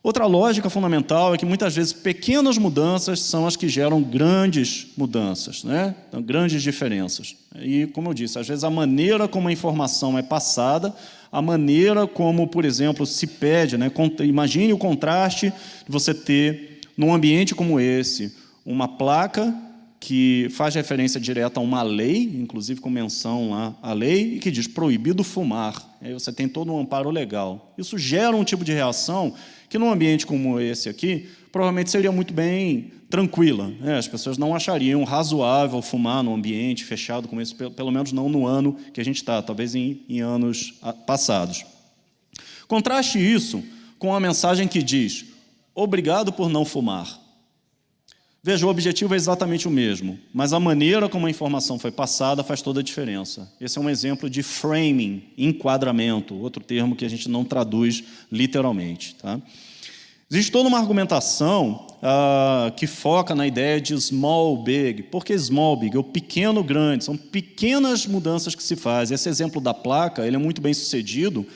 Outra lógica fundamental é que, muitas vezes, pequenas mudanças são as que geram grandes mudanças, né? Então, grandes diferenças. E, como eu disse, às vezes a maneira como a informação é passada, a maneira como, por exemplo, se pede, né? Imagine o contraste de você ter, num ambiente como esse, uma placa que faz referência direta a uma lei, inclusive com menção lá à lei, e que diz proibido fumar. Aí você tem todo um amparo legal. Isso gera um tipo de reação que, num ambiente como esse aqui, provavelmente seria muito bem tranquila, né? As pessoas não achariam razoável fumar num ambiente fechado como esse, pelo menos não no ano que a gente está, talvez em anos passados. Contraste isso com a mensagem que diz, obrigado por não fumar. Veja, o objetivo é exatamente o mesmo, mas a maneira como a informação foi passada faz toda a diferença. Esse é um exemplo de framing, enquadramento, outro termo que a gente não traduz literalmente. Tá? Existe toda uma argumentação que foca na ideia de small, big. Por que small, big? O pequeno, grande. São pequenas mudanças que se fazem. Esse exemplo da placa ele é muito bem sucedido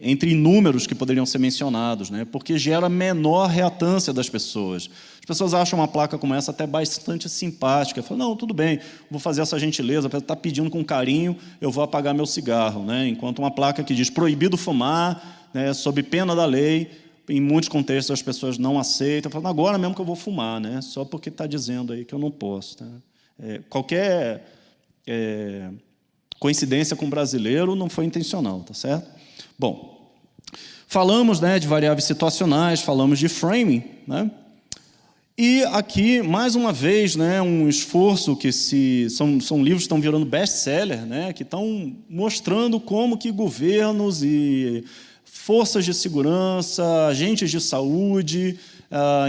entre inúmeros que poderiam ser mencionados, né? Porque gera menor reatância das pessoas. As pessoas acham uma placa como essa até bastante simpática. Falam, não, tudo bem, vou fazer essa gentileza, está pedindo com carinho, eu vou apagar meu cigarro, né? Enquanto uma placa que diz proibido fumar, né, sob pena da lei, em muitos contextos as pessoas não aceitam, falam, agora mesmo que eu vou fumar, né? Só porque está dizendo aí que eu não posso. Né? Qualquer coincidência com o brasileiro não foi intencional, tá certo? Bom, falamos, né, de variáveis situacionais, falamos de framing, né? E aqui, mais uma vez, né, um esforço que são livros que estão virando best-seller, né, que estão mostrando como que governos e forças de segurança, agentes de saúde,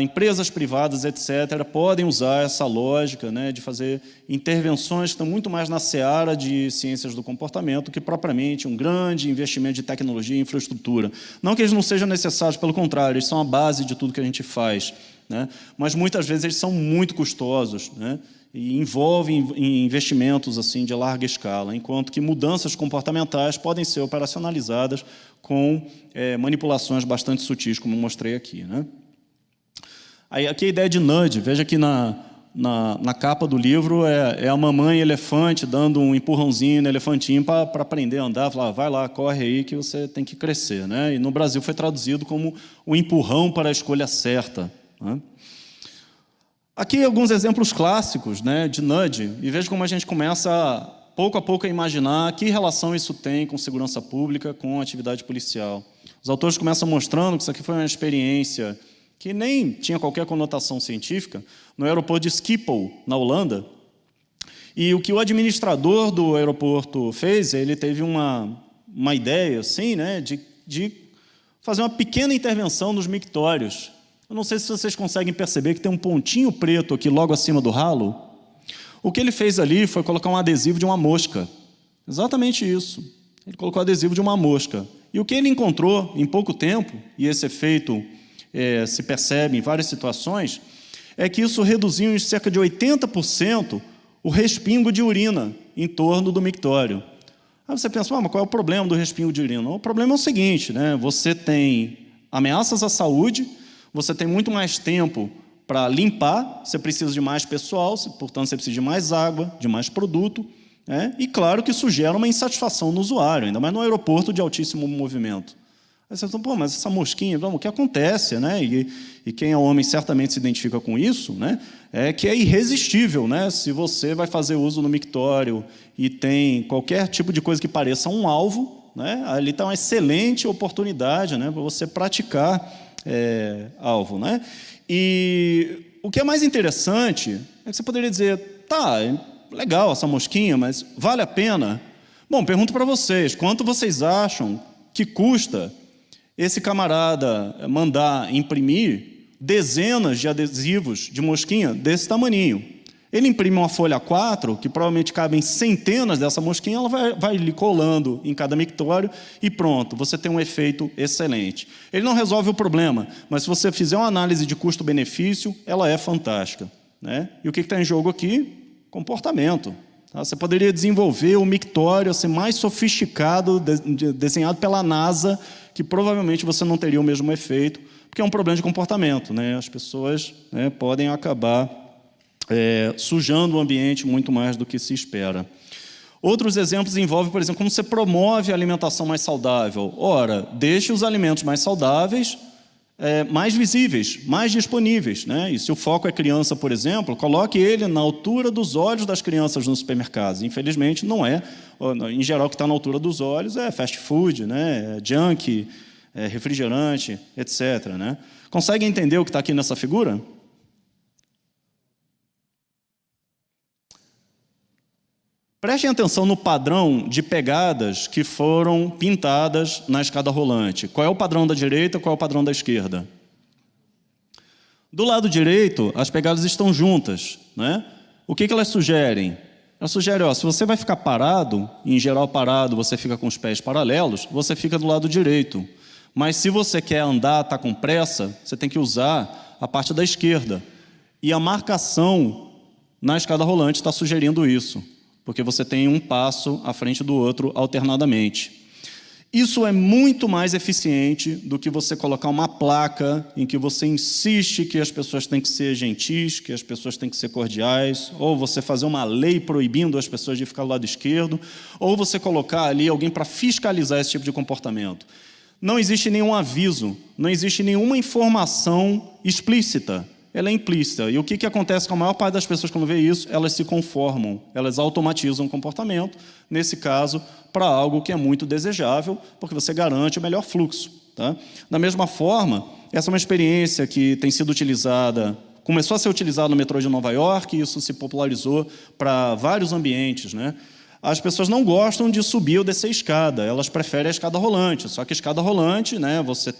empresas privadas, etc., podem usar essa lógica, né, de fazer intervenções que estão muito mais na seara de ciências do comportamento que propriamente um grande investimento de tecnologia e infraestrutura. Não que eles não sejam necessários, pelo contrário, eles são a base de tudo que a gente faz, né, mas muitas vezes eles são muito custosos, né, e envolvem investimentos assim, de larga escala, enquanto que mudanças comportamentais podem ser operacionalizadas com manipulações bastante sutis, como eu mostrei aqui. Né? Aí, aqui a ideia de nudge, veja que na capa do livro é a mamãe elefante dando um empurrãozinho no elefantinho para aprender a andar, falar, vai lá, corre aí que você tem que crescer. Né? E no Brasil foi traduzido como o empurrão para a escolha certa. Né? Aqui alguns exemplos clássicos, né, de nudge, e veja como a gente começa, pouco a pouco, a imaginar que relação isso tem com segurança pública, com atividade policial. Os autores começam mostrando que isso aqui foi uma experiência que nem tinha qualquer conotação científica, no aeroporto de Schiphol, na Holanda, e o que o administrador do aeroporto fez, ele teve uma ideia assim, né, de fazer uma pequena intervenção nos mictórios. Eu não sei se vocês conseguem perceber que tem um pontinho preto aqui logo acima do ralo. O que ele fez ali foi colocar um adesivo de uma mosca. Exatamente isso. Ele colocou adesivo de uma mosca. E o que ele encontrou em pouco tempo, e esse efeito se percebe em várias situações, é que isso reduziu em cerca de 80% o respingo de urina em torno do mictório. Aí você pensa, mas qual é o problema do respingo de urina? O problema é o seguinte, né? Você tem ameaças à saúde, você tem muito mais tempo para limpar, você precisa de mais pessoal, portanto, você precisa de mais água, de mais produto, né? E claro que isso gera uma insatisfação no usuário, ainda mais no aeroporto de altíssimo movimento. Aí você fala, pô, mas essa mosquinha, o que acontece, né? E quem é homem certamente se identifica com isso, né? É que é irresistível, né? Se você vai fazer uso no mictório e tem qualquer tipo de coisa que pareça um alvo, né? Ali está uma excelente oportunidade, né, para você praticar alvo, né? E o que é mais interessante é que você poderia dizer, tá, legal essa mosquinha, mas vale a pena? Bom, pergunto para vocês, quanto vocês acham que custa esse camarada mandar imprimir dezenas de adesivos de mosquinha desse tamaninho? Ele imprime uma folha A4, que provavelmente cabem centenas dessa mosquinha, ela vai lhe colando em cada mictório e pronto, você tem um efeito excelente. Ele não resolve o problema, mas se você fizer uma análise de custo-benefício, ela é fantástica. Né? E o que está em jogo aqui? Comportamento. Tá? Você poderia desenvolver um mictório assim, mais sofisticado, desenhado pela NASA, que provavelmente você não teria o mesmo efeito, porque é um problema de comportamento. Né? As pessoas, né, podem acabar sujando o ambiente muito mais do que se espera. Outros exemplos envolvem, por exemplo, como você promove a alimentação mais saudável. Ora, deixe os alimentos mais saudáveis mais visíveis, mais disponíveis. Né? E se o foco é criança, por exemplo, coloque ele na altura dos olhos das crianças nos supermercados. Infelizmente, não é. Em geral, o que está na altura dos olhos é fast food, né? Junk, refrigerante, etc. Né? Conseguem entender o que está aqui nessa figura? Prestem atenção no padrão de pegadas que foram pintadas na escada rolante. Qual é o padrão da direita, qual é o padrão da esquerda? Do lado direito, as pegadas estão juntas. Né? O que elas sugerem? Elas sugerem, se você vai ficar parado, em geral parado, você fica com os pés paralelos, você fica do lado direito. Mas se você quer andar, está com pressa, você tem que usar a parte da esquerda. E a marcação na escada rolante está sugerindo isso, porque você tem um passo à frente do outro alternadamente. Isso é muito mais eficiente do que você colocar uma placa em que você insiste que as pessoas têm que ser gentis, que as pessoas têm que ser cordiais, ou você fazer uma lei proibindo as pessoas de ficar do lado esquerdo, ou você colocar ali alguém para fiscalizar esse tipo de comportamento. Não existe nenhum aviso, não existe nenhuma informação explícita. Ela é implícita. E o que acontece com a maior parte das pessoas quando vê isso? Elas se conformam, elas automatizam o comportamento, nesse caso, para algo que é muito desejável, porque você garante o melhor fluxo. Tá? Da mesma forma, essa é uma experiência que tem sido utilizada, começou a ser utilizada no metrô de Nova York, e isso se popularizou para vários ambientes, né? As pessoas não gostam de subir ou descer escada, elas preferem a escada rolante, só que a escada rolante, né, você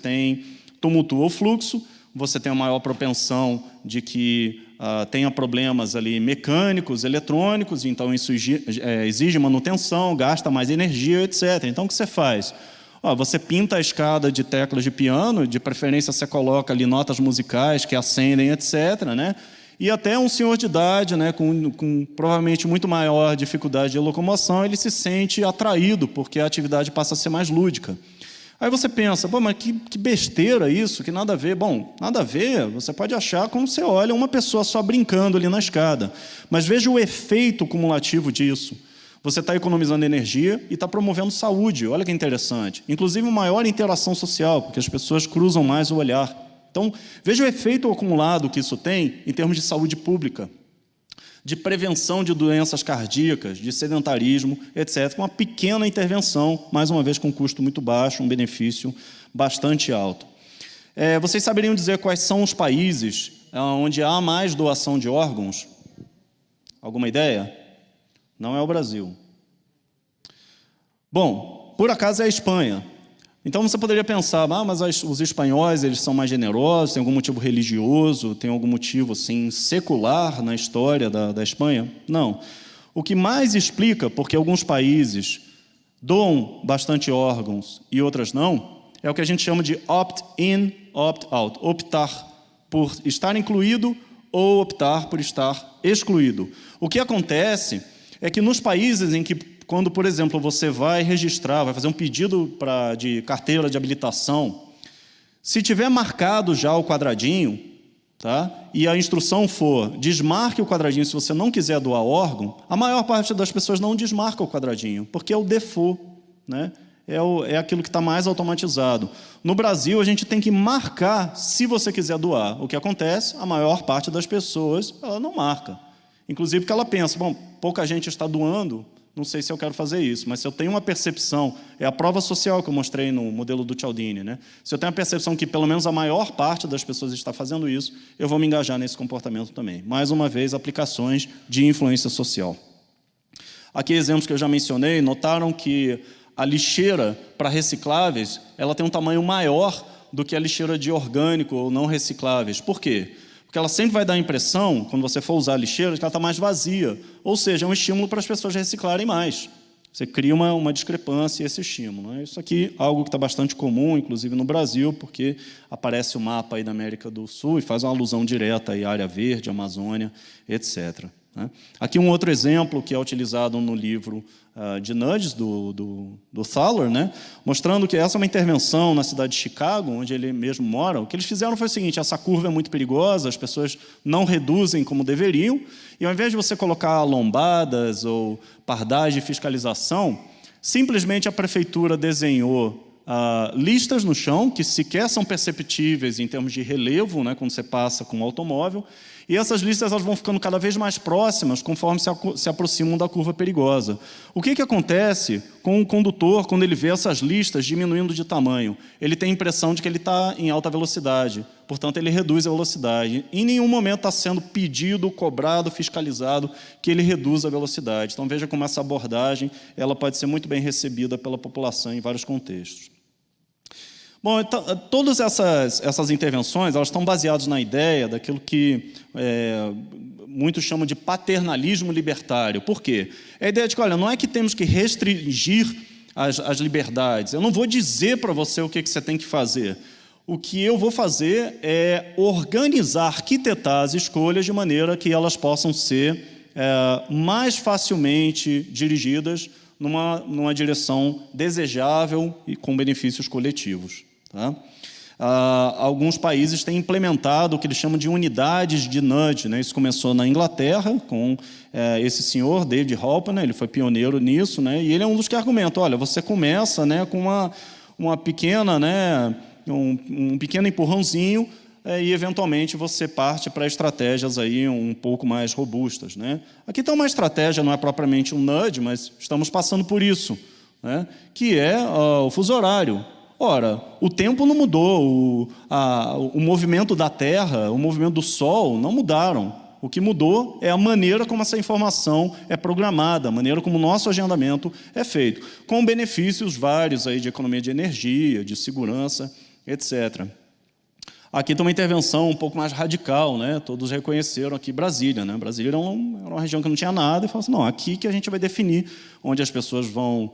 tumultua o fluxo, você tem a maior propensão de que tenha problemas ali mecânicos, eletrônicos, então isso exige manutenção, gasta mais energia, etc. Então, o que você faz? Você pinta a escada de teclas de piano, de preferência você coloca ali notas musicais que acendem, etc., né? E até um senhor de idade, né, com provavelmente muito maior dificuldade de locomoção, ele se sente atraído, porque a atividade passa a ser mais lúdica. Aí você pensa, mas que besteira isso, que nada a ver. Bom, nada a ver, você pode achar como você olha uma pessoa só brincando ali na escada. Mas veja o efeito cumulativo disso. Você está economizando energia e está promovendo saúde, olha que interessante. Inclusive, uma maior interação social, porque as pessoas cruzam mais o olhar. Então, veja o efeito acumulado que isso tem em termos de saúde pública, de prevenção de doenças cardíacas, de sedentarismo, etc., com uma pequena intervenção, mais uma vez com um custo muito baixo, um benefício bastante alto. Vocês saberiam dizer quais são os países onde há mais doação de órgãos? Alguma ideia? Não é o Brasil. Bom, por acaso é a Espanha. Então você poderia pensar, mas os espanhóis eles são mais generosos, tem algum motivo religioso, tem algum motivo assim, secular na história da Espanha? Não. O que mais explica porque alguns países doam bastante órgãos e outras não, é o que a gente chama de opt-in, opt-out, optar por estar incluído ou optar por estar excluído. O que acontece é que nos países em que quando, por exemplo, você vai registrar, vai fazer um pedido de carteira de habilitação, se tiver marcado já o quadradinho, tá? E a instrução for desmarque o quadradinho se você não quiser doar órgão, a maior parte das pessoas não desmarca o quadradinho, porque é o default, né? É aquilo que está mais automatizado. No Brasil, a gente tem que marcar se você quiser doar. O que acontece? A maior parte das pessoas ela não marca. Inclusive porque ela pensa, bom, pouca gente está doando, não sei se eu quero fazer isso, mas se eu tenho uma percepção, é a prova social que eu mostrei no modelo do Cialdini, né? Se eu tenho a percepção que pelo menos a maior parte das pessoas está fazendo isso, eu vou me engajar nesse comportamento também. Mais uma vez, aplicações de influência social. Aqui exemplos que eu já mencionei, notaram que a lixeira para recicláveis, ela tem um tamanho maior do que a lixeira de orgânico ou não recicláveis. Por quê? Porque ela sempre vai dar a impressão, quando você for usar a lixeira, que ela está mais vazia. Ou seja, é um estímulo para as pessoas reciclarem mais. Você cria uma discrepância esse estímulo, né? Isso aqui é algo que está bastante comum, inclusive no Brasil, porque aparece o mapa aí da América do Sul e faz uma alusão direta à área verde, Amazônia, etc. Né? Aqui um outro exemplo que é utilizado no livro de Nudges, do Thaler, né? Mostrando que essa é uma intervenção na cidade de Chicago, onde ele mesmo mora. O que eles fizeram foi o seguinte, essa curva é muito perigosa, as pessoas não reduzem como deveriam, e ao invés de você colocar lombadas ou pardais de fiscalização, simplesmente a prefeitura desenhou listas no chão, que sequer são perceptíveis em termos de relevo, né, quando você passa com o automóvel, e essas listas elas vão ficando cada vez mais próximas conforme se aproximam da curva perigosa. O que acontece com o condutor quando ele vê essas listas diminuindo de tamanho? Ele tem a impressão de que ele está em alta velocidade, portanto, ele reduz a velocidade. Em nenhum momento está sendo pedido, cobrado, fiscalizado que ele reduza a velocidade. Então, veja como essa abordagem ela pode ser muito bem recebida pela população em vários contextos. Bom, então, todas essas intervenções elas estão baseadas na ideia daquilo que muitos chamam de paternalismo libertário. Por quê? É a ideia de que, olha, não é que temos que restringir as liberdades. Eu não vou dizer para você o que você tem que fazer. O que eu vou fazer é organizar, arquitetar as escolhas de maneira que elas possam ser mais facilmente dirigidas numa direção desejável e com benefícios coletivos. Tá? Alguns países têm implementado o que eles chamam de unidades de nudge, né? Isso começou na Inglaterra, com esse senhor, David Halpern, né? Ele foi pioneiro nisso, né? E ele é um dos que argumenta, olha, você começa, né, com uma pequena, né, um pequeno empurrãozinho, e, eventualmente, você parte para estratégias aí um pouco mais robustas, né? Aqui está uma estratégia, não é propriamente um nudge, mas estamos passando por isso, né? Que é o fuso horário. Ora, o tempo não mudou, o movimento da Terra, o movimento do Sol não mudaram. O que mudou é a maneira como essa informação é programada, a maneira como o nosso agendamento é feito, com benefícios vários aí de economia de energia, de segurança, etc. Aqui tem uma intervenção um pouco mais radical, né? Todos reconheceram aqui Brasília, né? Brasília era uma região que não tinha nada, e falaram assim, não, aqui que a gente vai definir onde as pessoas vão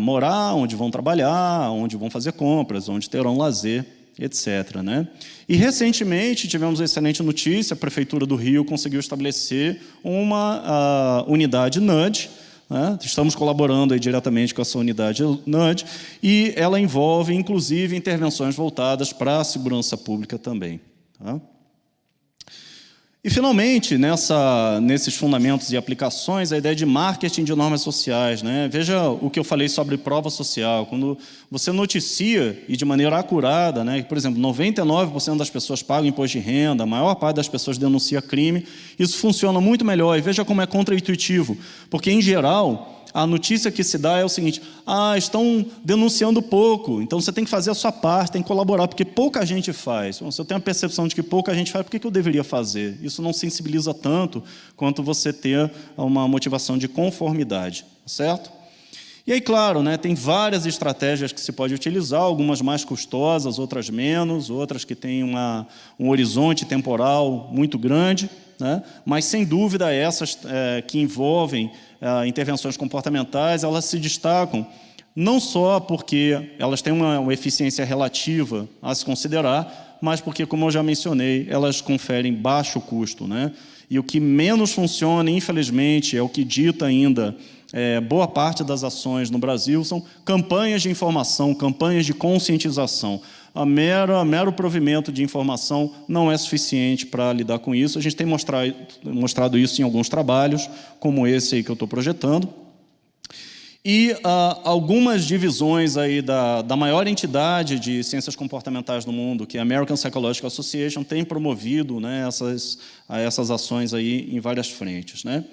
morar, onde vão trabalhar, onde vão fazer compras, onde terão lazer, etc. Né? E, recentemente, tivemos uma excelente notícia, a Prefeitura do Rio conseguiu estabelecer uma unidade nudge, né? Estamos colaborando aí diretamente com essa unidade nudge, e ela envolve, inclusive, intervenções voltadas para a segurança pública também. Tá? E, finalmente, nesses fundamentos e aplicações, a ideia de marketing de normas sociais. Né? Veja o que eu falei sobre prova social. Quando você noticia, e de maneira acurada, né, por exemplo, 99% das pessoas pagam imposto de renda, a maior parte das pessoas denuncia crime, isso funciona muito melhor. E veja como é contraintuitivo, porque, em geral, a notícia que se dá é o seguinte, estão denunciando pouco, então você tem que fazer a sua parte, tem que colaborar, porque pouca gente faz. Se eu tenho a percepção de que pouca gente faz, por que eu deveria fazer? Isso não sensibiliza tanto quanto você ter uma motivação de conformidade, certo? E aí, claro, né, tem várias estratégias que se pode utilizar, algumas mais custosas, outras menos, outras que têm um horizonte temporal muito grande, né? Mas, sem dúvida, essas que envolvem intervenções comportamentais, elas se destacam não só porque elas têm uma eficiência relativa a se considerar, mas porque, como eu já mencionei, elas conferem baixo custo, né? E o que menos funciona, infelizmente, é o que dita ainda boa parte das ações no Brasil, são campanhas de informação, campanhas de conscientização. Mero provimento de informação não é suficiente para lidar com isso. A gente tem mostrado isso em alguns trabalhos, como esse aí que eu estou projetando. E algumas divisões aí da maior entidade de ciências comportamentais do mundo, que é a American Psychological Association, tem promovido, né, essas ações aí em várias frentes. Né?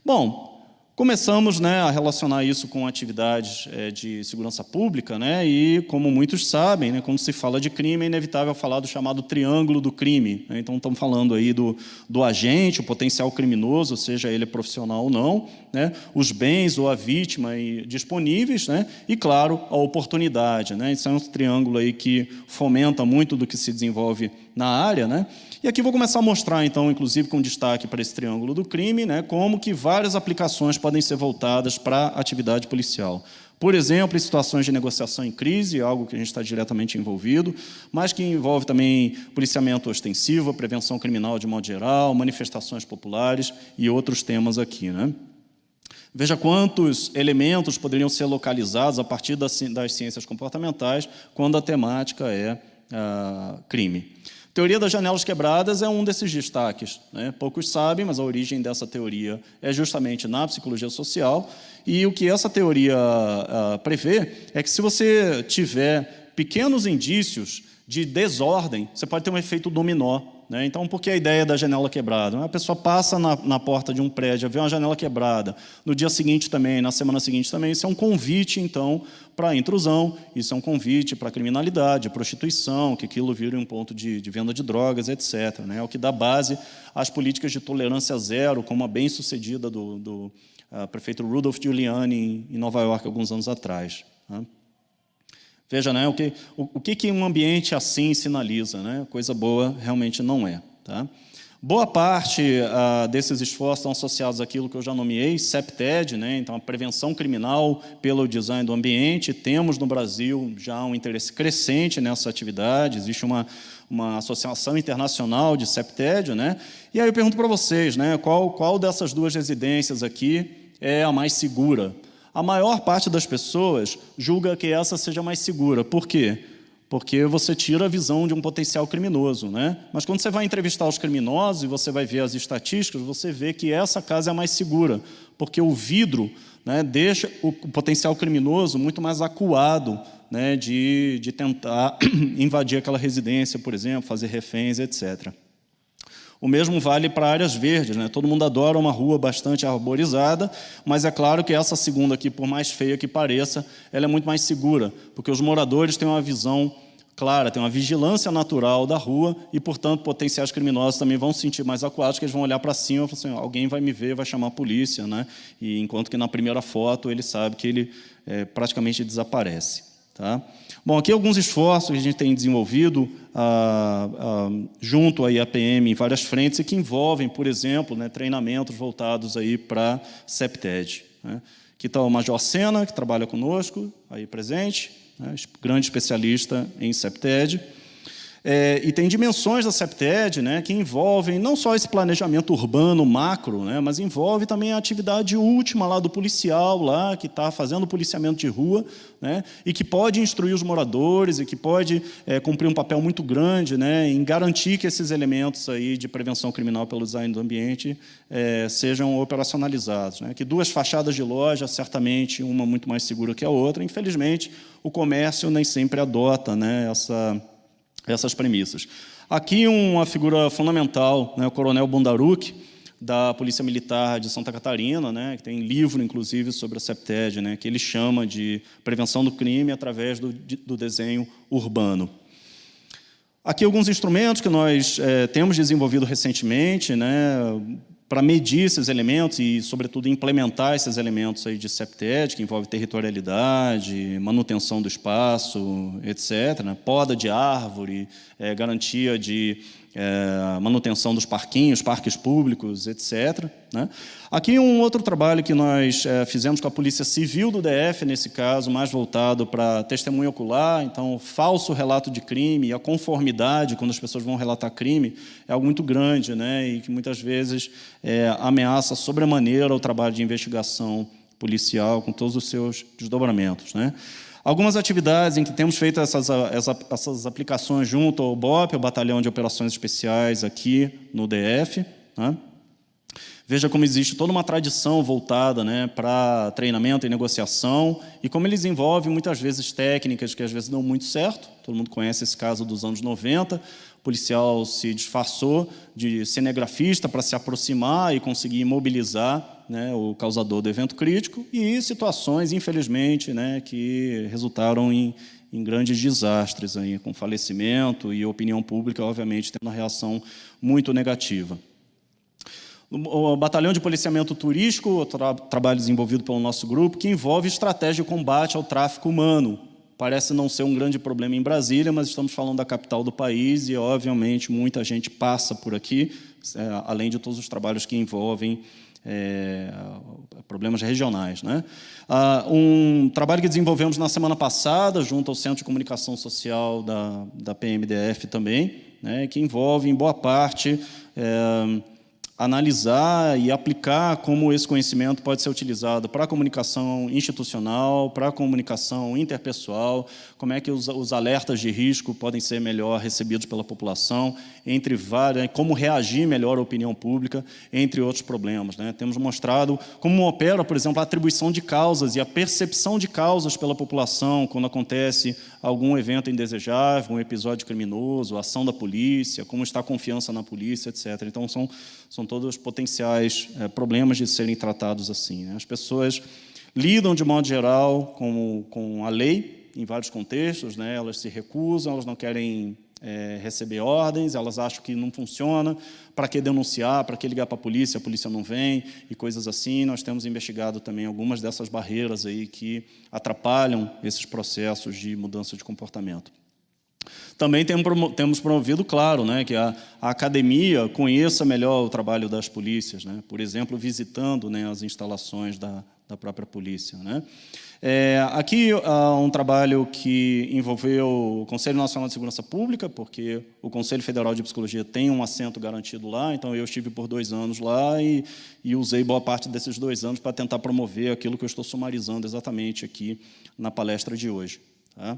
Bom, começamos, né, a relacionar isso com atividades de segurança pública, né, e, como muitos sabem, né, quando se fala de crime, é inevitável falar do chamado triângulo do crime. Né? Então, estamos falando aí do agente, o potencial criminoso, seja ele profissional ou não, né, os bens ou a vítima disponíveis, né, e, claro, a oportunidade. Né? Isso é um triângulo aí que fomenta muito do que se desenvolve na área, né? E aqui vou começar a mostrar, então, inclusive com destaque para esse triângulo do crime, né, como que várias aplicações podem ser voltadas para a atividade policial. Por exemplo, em situações de negociação em crise, algo que a gente está diretamente envolvido, mas que envolve também policiamento ostensivo, prevenção criminal de modo geral, manifestações populares e outros temas aqui. Né? Veja quantos elementos poderiam ser localizados a partir das ciências comportamentais quando a temática é crime. A teoria das janelas quebradas é um desses destaques. Né? Poucos sabem, mas a origem dessa teoria é justamente na psicologia social, e o que essa teoria prevê é que, se você tiver pequenos indícios de desordem, você pode ter um efeito dominó. Né? Então, por que a ideia da janela quebrada? A pessoa passa na porta de um prédio, vê uma janela quebrada, no dia seguinte também, na semana seguinte também, isso é um convite, então, para a intrusão, isso é um convite para a criminalidade, prostituição, que aquilo vira um ponto de venda de drogas, etc. Né? É o que dá base às políticas de tolerância zero, como a bem-sucedida do prefeito Rudolph Giuliani em Nova York, alguns anos atrás. Né? Veja, né, o que um ambiente assim sinaliza, né? Coisa boa realmente não é. Tá? Boa parte desses esforços estão associados àquilo que eu já nomeei, CEPTED, né? Então, a prevenção criminal pelo design do ambiente. Temos no Brasil já um interesse crescente nessa atividade, existe uma associação internacional de CEPTED. Né? E aí eu pergunto para vocês, né, qual dessas duas residências aqui é a mais segura? A maior parte das pessoas julga que essa seja mais segura. Por quê? Porque você tira a visão de um potencial criminoso, né? Mas quando você vai entrevistar os criminosos e você vai ver as estatísticas, você vê que essa casa é a mais segura, porque o vidro, né, deixa o potencial criminoso muito mais acuado, né, de tentar invadir aquela residência, por exemplo, fazer reféns, etc. O mesmo vale para áreas verdes, né? Todo mundo adora uma rua bastante arborizada, mas é claro que essa segunda aqui, por mais feia que pareça, ela é muito mais segura, porque os moradores têm uma visão clara, têm uma vigilância natural da rua e, portanto, potenciais criminosos também vão se sentir mais acuados, que eles vão olhar para cima e falar assim, alguém vai me ver, vai chamar a polícia, né? E enquanto que na primeira foto ele sabe que ele praticamente desaparece. Tá? Bom, aqui alguns esforços que a gente tem desenvolvido junto à PM em várias frentes e que envolvem, por exemplo, né, treinamentos voltados aí para CEPTED. Né? Aqui está o Major Sena, que trabalha conosco, aí presente, né, grande especialista em CEPTED. E tem dimensões da CEPTED, né, que envolvem não só esse planejamento urbano macro, né, mas envolve também a atividade última lá do policial, lá, que está fazendo policiamento de rua, né, e que pode instruir os moradores e que pode cumprir um papel muito grande, né, em garantir que esses elementos aí de prevenção criminal pelo design do ambiente sejam operacionalizados. Né, que duas fachadas de loja, certamente, uma muito mais segura que a outra. Infelizmente, o comércio nem sempre adota, né, essas premissas. Aqui uma figura fundamental, né, o Coronel Bondaruk, da Polícia Militar de Santa Catarina, né, que tem livro, inclusive, sobre a CEPTED, né, que ele chama de prevenção do crime através do desenho urbano. Aqui alguns instrumentos que nós temos desenvolvido recentemente, né, para medir esses elementos e, sobretudo, implementar esses elementos aí de CEPTED, que envolve territorialidade, manutenção do espaço, etc., né? Poda de árvore, garantia de manutenção dos parquinhos, parques públicos, etc., né? Aqui um outro trabalho que nós fizemos com a Polícia Civil do DF, nesse caso, mais voltado para testemunho ocular, então, o falso relato de crime e a conformidade, quando as pessoas vão relatar crime, é algo muito grande, né, e que muitas vezes ameaça sobremaneira o trabalho de investigação policial com todos os seus desdobramentos, né. Algumas atividades em que temos feito essas aplicações junto ao BOP, o Batalhão de Operações Especiais aqui no DF, né. Veja como existe toda uma tradição voltada, né, para treinamento e negociação e como eles envolvem muitas vezes técnicas que às vezes dão muito certo. Todo mundo conhece esse caso dos anos 90. O policial se disfarçou de cinegrafista para se aproximar e conseguir imobilizar, né, o causador do evento crítico e situações, infelizmente, né, que resultaram em grandes desastres, aí, com falecimento e opinião pública, obviamente, tendo uma reação muito negativa. O Batalhão de Policiamento Turístico, trabalho desenvolvido pelo nosso grupo, que envolve estratégia de combate ao tráfico humano. Parece não ser um grande problema em Brasília, mas estamos falando da capital do país e, obviamente, muita gente passa por aqui, além de todos os trabalhos que envolvem problemas regionais, né? Um trabalho que desenvolvemos na semana passada, junto ao Centro de Comunicação Social da PMDF também, né, que envolve, em boa parte, analisar e aplicar como esse conhecimento pode ser utilizado para a comunicação institucional, para a comunicação interpessoal, como é que os alertas de risco podem ser melhor recebidos pela população, entre várias, como reagir melhor à opinião pública, entre outros problemas, né? Temos mostrado como opera, por exemplo, a atribuição de causas e a percepção de causas pela população quando acontece algum evento indesejável, um episódio criminoso, ação da polícia, como está a confiança na polícia, etc. Então, são todos potenciais problemas de serem tratados assim, né? As pessoas lidam, de modo geral, com a lei, em vários contextos, né? Elas se recusam, elas não querem receber ordens, elas acham que não funciona, para que denunciar, para que ligar para a polícia não vem, e coisas assim. Nós temos investigado também algumas dessas barreiras aí que atrapalham esses processos de mudança de comportamento. Também temos promovido, claro, né, que a academia conheça melhor o trabalho das polícias, né, por exemplo, visitando, né, as instalações da da própria polícia, né? Aqui um trabalho que envolveu o Conselho Nacional de Segurança Pública, porque o Conselho Federal de Psicologia tem um assento garantido lá, então eu estive por 2 anos lá e usei boa parte desses 2 anos para tentar promover aquilo que eu estou sumarizando exatamente aqui na palestra de hoje. Tá?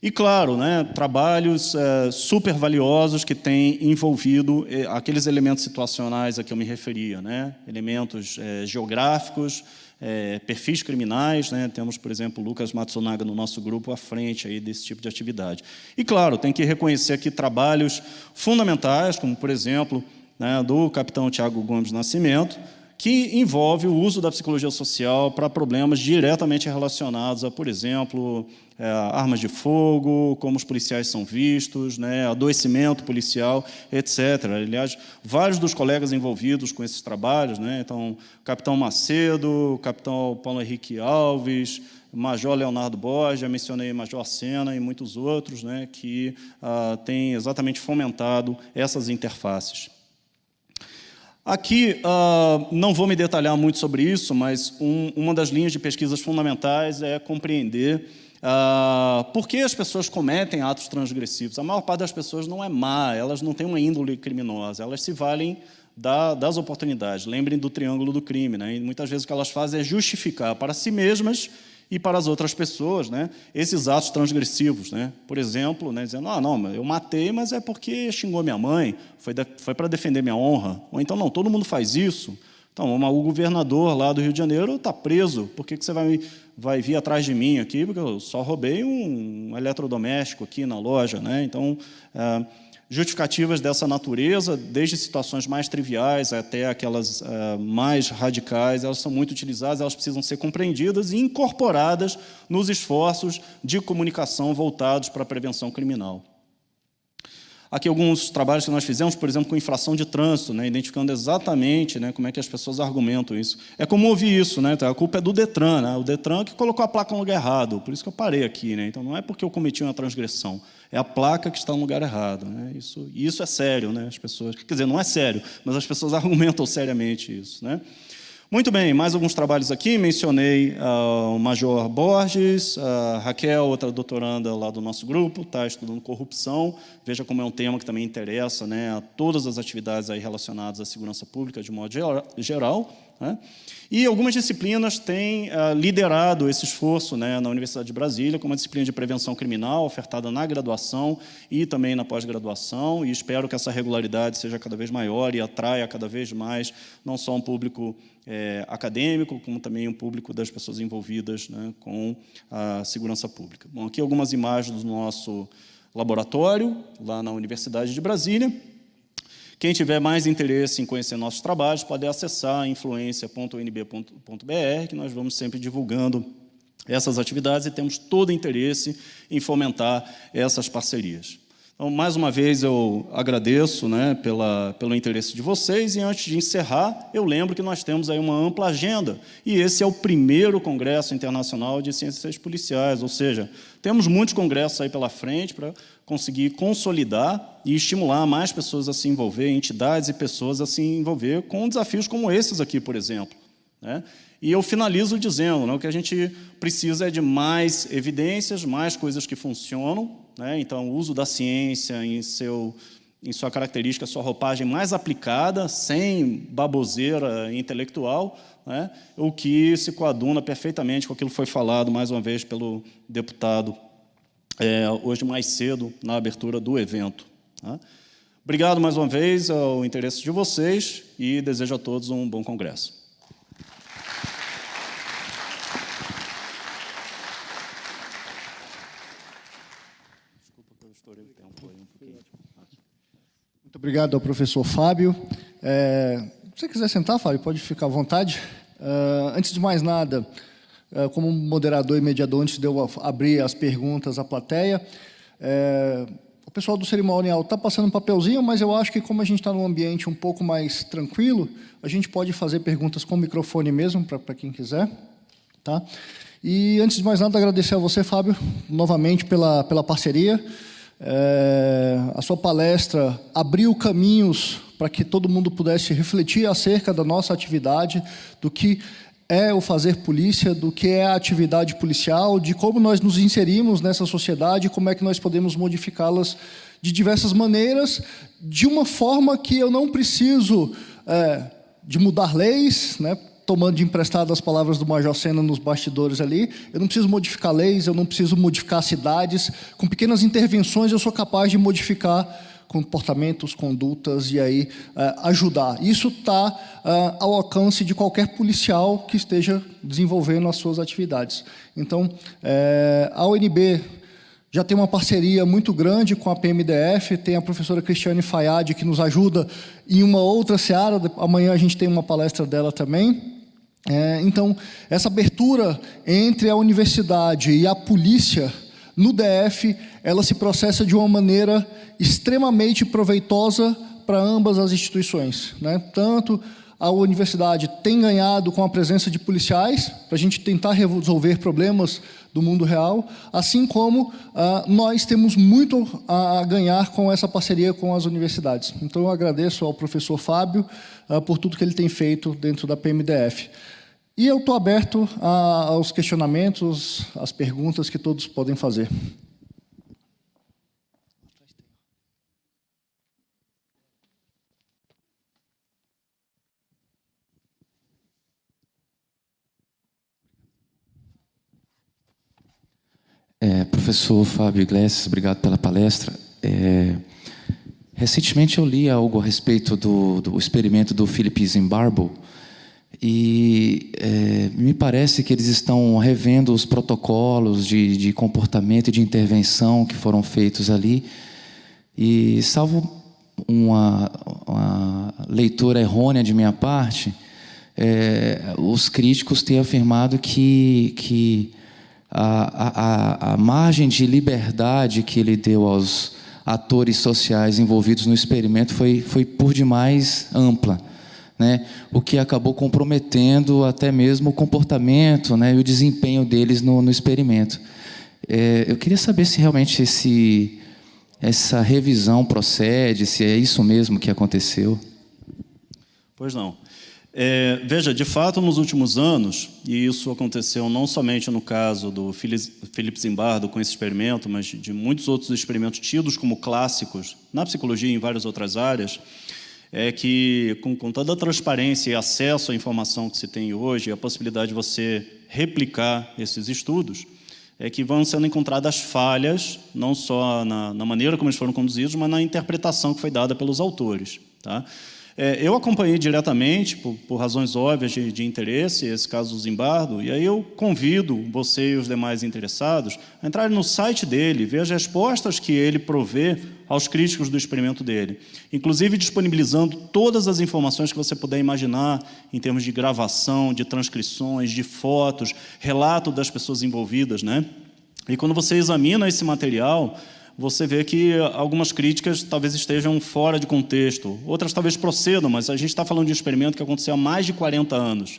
E, claro, né, trabalhos super valiosos que têm envolvido aqueles elementos situacionais a que eu me referia, né? Elementos geográficos, perfis criminais, né? Temos, por exemplo, o Lucas Matsunaga no nosso grupo à frente aí desse tipo de atividade. E, claro, tem que reconhecer aqui trabalhos fundamentais, como, por exemplo, né, do capitão Tiago Gomes Nascimento, que envolve o uso da psicologia social para problemas diretamente relacionados a, por exemplo, armas de fogo, como os policiais são vistos, né, adoecimento policial, etc. Aliás, vários dos colegas envolvidos com esses trabalhos, né, então, o capitão Macedo, o capitão Paulo Henrique Alves, Major Leonardo Borges, mencionei Major Sena e muitos outros, né, que têm exatamente fomentado essas interfaces. Aqui, não vou me detalhar muito sobre isso, mas uma das linhas de pesquisas fundamentais é compreender por que as pessoas cometem atos transgressivos. A maior parte das pessoas não é má, elas não têm uma índole criminosa, elas se valem das oportunidades. Lembrem do triângulo do crime, né? E muitas vezes o que elas fazem é justificar para si mesmas e para as outras pessoas, né, esses atos transgressivos, né? Por exemplo, né, dizendo, não, eu matei, mas é porque xingou minha mãe, foi para defender minha honra. Ou então, não, todo mundo faz isso. Então, o governador lá do Rio de Janeiro está preso, por que você vai vir atrás de mim aqui? Porque eu só roubei um eletrodoméstico aqui na loja, né? Então, justificativas dessa natureza, desde situações mais triviais até aquelas mais radicais, elas são muito utilizadas, elas precisam ser compreendidas e incorporadas nos esforços de comunicação voltados para a prevenção criminal. Aqui alguns trabalhos que nós fizemos, por exemplo, com infração de trânsito, né, identificando exatamente, né, como é que as pessoas argumentam isso. É comum ouvir isso, né, a culpa é do Detran, né, o Detran que colocou a placa no lugar errado, por isso que eu parei aqui, né, então não é porque eu cometi uma transgressão, é a placa que está no lugar errado, né, isso é sério, né, as pessoas, quer dizer, não é sério, mas as pessoas argumentam seriamente isso, né. Muito bem, mais alguns trabalhos aqui, mencionei o Major Borges, a Raquel, outra doutoranda lá do nosso grupo, está estudando corrupção, veja como é um tema que também interessa, né, a todas as atividades aí relacionadas à segurança pública de modo geral, né? E algumas disciplinas têm liderado esse esforço, né, na Universidade de Brasília, como a disciplina de prevenção criminal, ofertada na graduação e também na pós-graduação, e espero que essa regularidade seja cada vez maior e atraia cada vez mais, não só um público acadêmico, como também um público das pessoas envolvidas, né, com a segurança pública. Bom, aqui algumas imagens do nosso laboratório, lá na Universidade de Brasília. Quem tiver mais interesse em conhecer nossos trabalhos, pode acessar influencia.unb.br, que nós vamos sempre divulgando essas atividades e temos todo interesse em fomentar essas parcerias. Então, mais uma vez, eu agradeço, né, pelo interesse de vocês, e antes de encerrar, eu lembro que nós temos aí uma ampla agenda, e esse é o primeiro Congresso Internacional de Ciências Policiais, ou seja, temos muitos congressos aí pela frente para conseguir consolidar e estimular mais pessoas a se envolver, entidades e pessoas a se envolver com desafios como esses aqui, por exemplo, né? E eu finalizo dizendo, né, o que a gente precisa é de mais evidências, mais coisas que funcionam, né? Então, o uso da ciência em sua característica, sua roupagem mais aplicada, sem baboseira intelectual, né? O que se coaduna perfeitamente com aquilo que foi falado, mais uma vez, pelo deputado hoje mais cedo, na abertura do evento. Tá? Obrigado mais uma vez ao interesse de vocês e desejo a todos um bom congresso. Desculpa que eu estourei o tempo aí um pouquinho. Muito obrigado ao professor Fábio. Se você quiser sentar, Fábio, pode ficar à vontade. Antes de mais nada, como moderador e mediador, antes de eu abrir as perguntas à plateia, o pessoal do cerimonial está passando um papelzinho, mas eu acho que, como a gente está num ambiente um pouco mais tranquilo, a gente pode fazer perguntas com microfone mesmo, para quem quiser. Tá? E, antes de mais nada, agradecer a você, Fábio, novamente pela parceria. A sua palestra abriu caminhos para que todo mundo pudesse refletir acerca da nossa atividade, do que é o fazer polícia, do que é a atividade policial, de como nós nos inserimos nessa sociedade, como é que nós podemos modificá-las de diversas maneiras, de uma forma que eu não preciso de mudar leis, né? Tomando de emprestado as palavras do Major Sena nos bastidores ali, eu não preciso modificar leis, eu não preciso modificar cidades, com pequenas intervenções eu sou capaz de modificar comportamentos, condutas e aí ajudar. Isso está ao alcance de qualquer policial que esteja desenvolvendo as suas atividades. Então, a UNB já tem uma parceria muito grande com a PMDF, tem a professora Cristiane Fayad, que nos ajuda em uma outra seara, amanhã a gente tem uma palestra dela também. Então, essa abertura entre a universidade e a polícia, no DF, ela se processa de uma maneira extremamente proveitosa para ambas as instituições, né? Tanto a universidade tem ganhado com a presença de policiais, para a gente tentar resolver problemas do mundo real, assim como nós temos muito a ganhar com essa parceria com as universidades. Então, eu agradeço ao professor Fábio por tudo que ele tem feito dentro da PMDF. E eu estou aberto aos questionamentos, às perguntas que todos podem fazer. Professor Fábio Iglesias, obrigado pela palestra. Recentemente eu li algo a respeito do experimento do Philip Zimbardo e me parece que eles estão revendo os protocolos de comportamento e de intervenção que foram feitos ali e, salvo uma leitura errônea de minha parte, os críticos têm afirmado que a margem de liberdade que ele deu aos atores sociais envolvidos no experimento foi por demais ampla, né? O que acabou comprometendo até mesmo o comportamento, né, e o desempenho deles no experimento. Eu queria saber se realmente essa revisão procede, se é isso mesmo que aconteceu. Pois não. Veja, de fato, nos últimos anos, e isso aconteceu não somente no caso do Philip Zimbardo com esse experimento, mas de muitos outros experimentos tidos como clássicos na psicologia e em várias outras áreas, é que com toda a transparência e acesso à informação que se tem hoje, a possibilidade de você replicar esses estudos, é que vão sendo encontradas falhas, não só na maneira como eles foram conduzidos, mas na interpretação que foi dada pelos autores, tá? Eu acompanhei diretamente, por razões óbvias de interesse, esse caso do Zimbardo, e aí eu convido você e os demais interessados a entrarem no site dele, ver as respostas que ele provê aos críticos do experimento dele, inclusive disponibilizando todas as informações que você puder imaginar em termos de gravação, de transcrições, de fotos, relato das pessoas envolvidas, né? E quando você examina esse material, você vê que algumas críticas talvez estejam fora de contexto, outras talvez procedam, mas a gente está falando de um experimento que aconteceu há mais de 40 anos.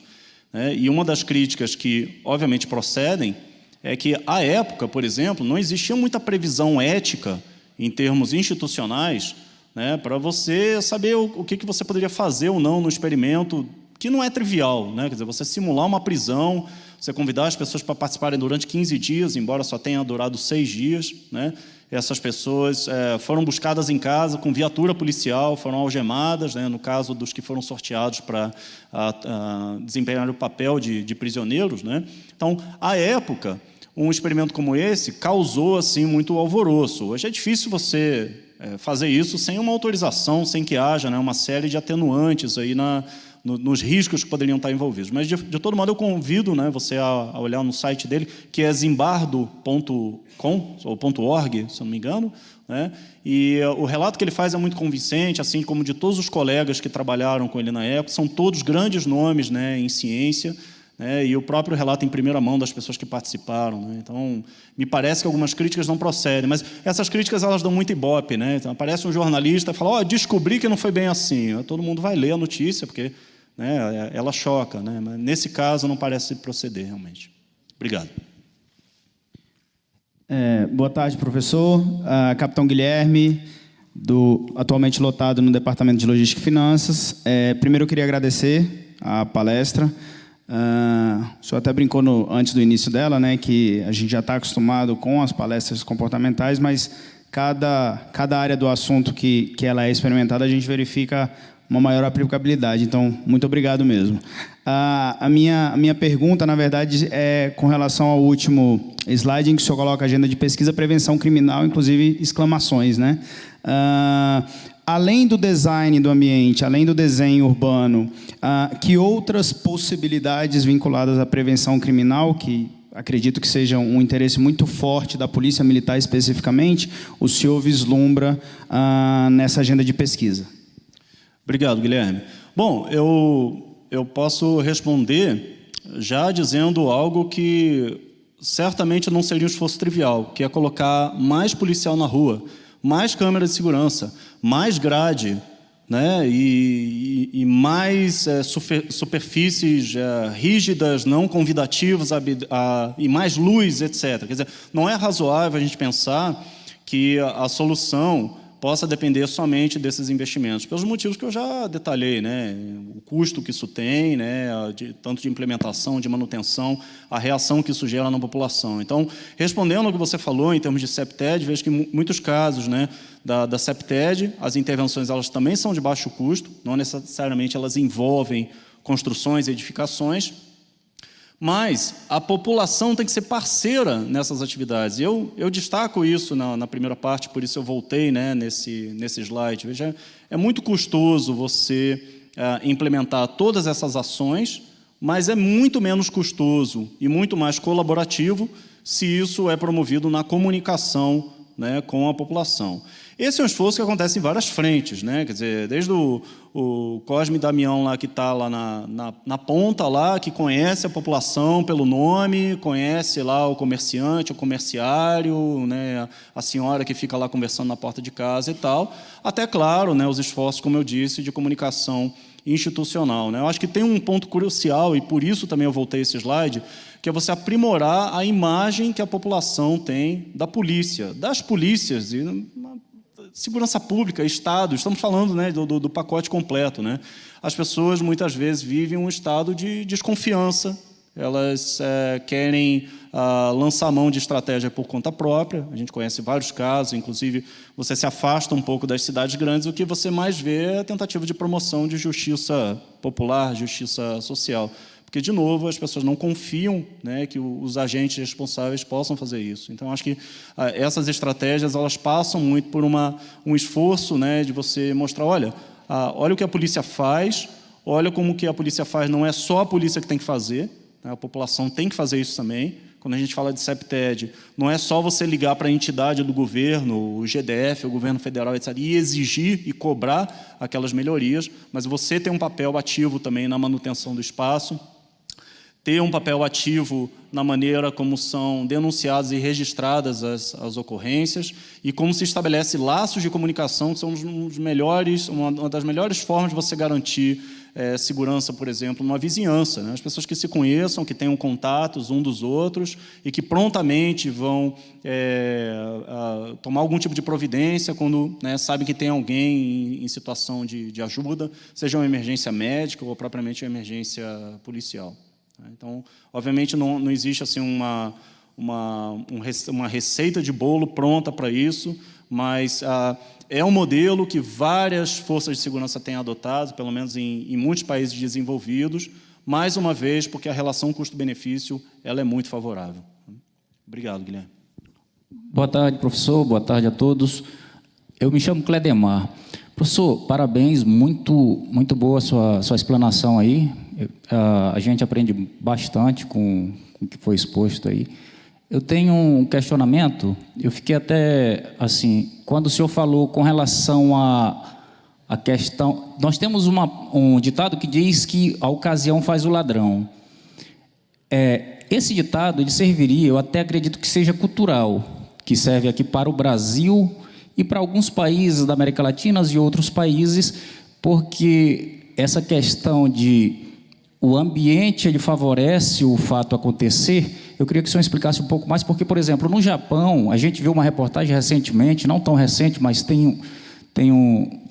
Né? E uma das críticas que, obviamente, procedem é que, à época, por exemplo, não existia muita previsão ética em termos institucionais, né, para você saber o que você poderia fazer ou não no experimento, que não é trivial, né? Quer dizer, você simular uma prisão, você convidar as pessoas para participarem durante 15 dias, embora só tenha durado 6 dias, né? Essas pessoas foram buscadas em casa com viatura policial, foram algemadas, né, no caso dos que foram sorteados para desempenhar o papel de prisioneiros, né? Então, à época, um experimento como esse causou assim, muito alvoroço. Hoje é difícil você fazer isso sem uma autorização, sem que haja, né, uma série de atenuantes aí nos riscos que poderiam estar envolvidos. Mas, de todo modo, eu convido, né, você a olhar no site dele, que é zimbardo.com, ou .org, se eu não me engano, né? E o relato que ele faz é muito convincente, assim como de todos os colegas que trabalharam com ele na época, são todos grandes nomes, né, em ciência, né, e o próprio relato em primeira mão das pessoas que participaram, né? Então, me parece que algumas críticas não procedem, mas essas críticas elas dão muito ibope, né? Então, aparece um jornalista e fala, descobri que não foi bem assim. Todo mundo vai ler a notícia, porque, né, ela choca, né? Mas nesse caso não parece proceder realmente. Obrigado. Boa tarde, professor. Capitão Guilherme, atualmente lotado no Departamento de Logística e Finanças. Primeiro eu queria agradecer a palestra. O senhor até brincou antes do início dela, né, que a gente já está acostumado com as palestras comportamentais, mas cada área do assunto que ela é experimentada, a gente verifica uma maior aplicabilidade. Então, muito obrigado mesmo. A minha pergunta, na verdade, é com relação ao último slide, em que o senhor coloca a agenda de pesquisa, prevenção criminal, inclusive exclamações, né? Além do design do ambiente, além do desenho urbano, que outras possibilidades vinculadas à prevenção criminal, que acredito que seja um interesse muito forte da Polícia Militar especificamente, o senhor vislumbra nessa agenda de pesquisa? Obrigado, Guilherme. Bom, eu posso responder já dizendo algo que certamente não seria um esforço trivial, que é colocar mais policial na rua, mais câmera de segurança, mais grade, né, e mais superfícies rígidas, não convidativas, e mais luz, etc. Quer dizer, não é razoável a gente pensar que a solução possa depender somente desses investimentos, pelos motivos que eu já detalhei, né? O custo que isso tem, né? Tanto de implementação, de manutenção, a reação que isso gera na população. Então, respondendo ao que você falou em termos de CEPTED, vejo que em muitos casos, né, da CEPTED, as intervenções elas também são de baixo custo, não necessariamente elas envolvem construções e edificações, mas a população tem que ser parceira nessas atividades. Eu destaco isso na primeira parte, por isso eu voltei, né, nesse slide. Veja, é muito custoso você implementar todas essas ações, mas é muito menos custoso e muito mais colaborativo se isso é promovido na comunicação, né, com a população. Esse é um esforço que acontece em várias frentes, né? Quer dizer, desde o Cosme Damião lá que está lá na ponta lá, que conhece a população pelo nome, conhece lá o comerciante, o comerciário, né, a senhora que fica lá conversando na porta de casa e tal, até, claro, né, os esforços, como eu disse, de comunicação institucional, né? Eu acho que tem um ponto crucial, e por isso também eu voltei esse slide, que é você aprimorar a imagem que a população tem da polícia, das polícias, e segurança pública, Estado, estamos falando, né, do pacote completo, né? As pessoas, muitas vezes, vivem um estado de desconfiança, elas querem lançar mão de estratégia por conta própria, a gente conhece vários casos, inclusive você se afasta um pouco das cidades grandes, o que você mais vê é a tentativa de promoção de justiça popular, justiça social, porque, de novo, as pessoas não confiam, né, que os agentes responsáveis possam fazer isso. Então, acho que essas estratégias elas passam muito por um esforço, né, de você mostrar, olha o que a polícia faz, olha como que a polícia faz, não é só a polícia que tem que fazer, né, a população tem que fazer isso também. Quando a gente fala de CEPTED, não é só você ligar para a entidade do governo, o GDF, o governo federal, etc., e exigir e cobrar aquelas melhorias, mas você tem um papel ativo também na manutenção do espaço, ter um papel ativo na maneira como são denunciadas e registradas as ocorrências e como se estabelece laços de comunicação, que são uma das melhores formas de você garantir segurança, por exemplo, numa vizinhança, né? As pessoas que se conheçam, que tenham contatos um dos outros e que prontamente vão tomar algum tipo de providência quando, né, sabem que tem alguém em situação de ajuda, seja uma emergência médica ou propriamente uma emergência policial. Então, obviamente, não existe assim, uma receita de bolo pronta para isso, mas é um modelo que várias forças de segurança têm adotado, pelo menos em muitos países desenvolvidos, mais uma vez, porque a relação custo-benefício ela é muito favorável. Obrigado, Guilherme. Boa tarde, professor. Boa tarde a todos. Eu me chamo Cledemar. Professor, parabéns, muito boa a sua explanação aí. A gente aprende bastante com o que foi exposto aí. Eu tenho um questionamento, eu fiquei até assim, quando o senhor falou com relação à questão... Nós temos um ditado que diz que a ocasião faz o ladrão. Esse ditado, ele serviria, eu até acredito que seja cultural, que serve aqui para o Brasil e para alguns países da América Latina e outros países, porque essa questão de o ambiente ele favorece o fato acontecer. Eu queria que o senhor explicasse um pouco mais, porque, por exemplo, no Japão, a gente viu uma reportagem recentemente, não tão recente, mas tem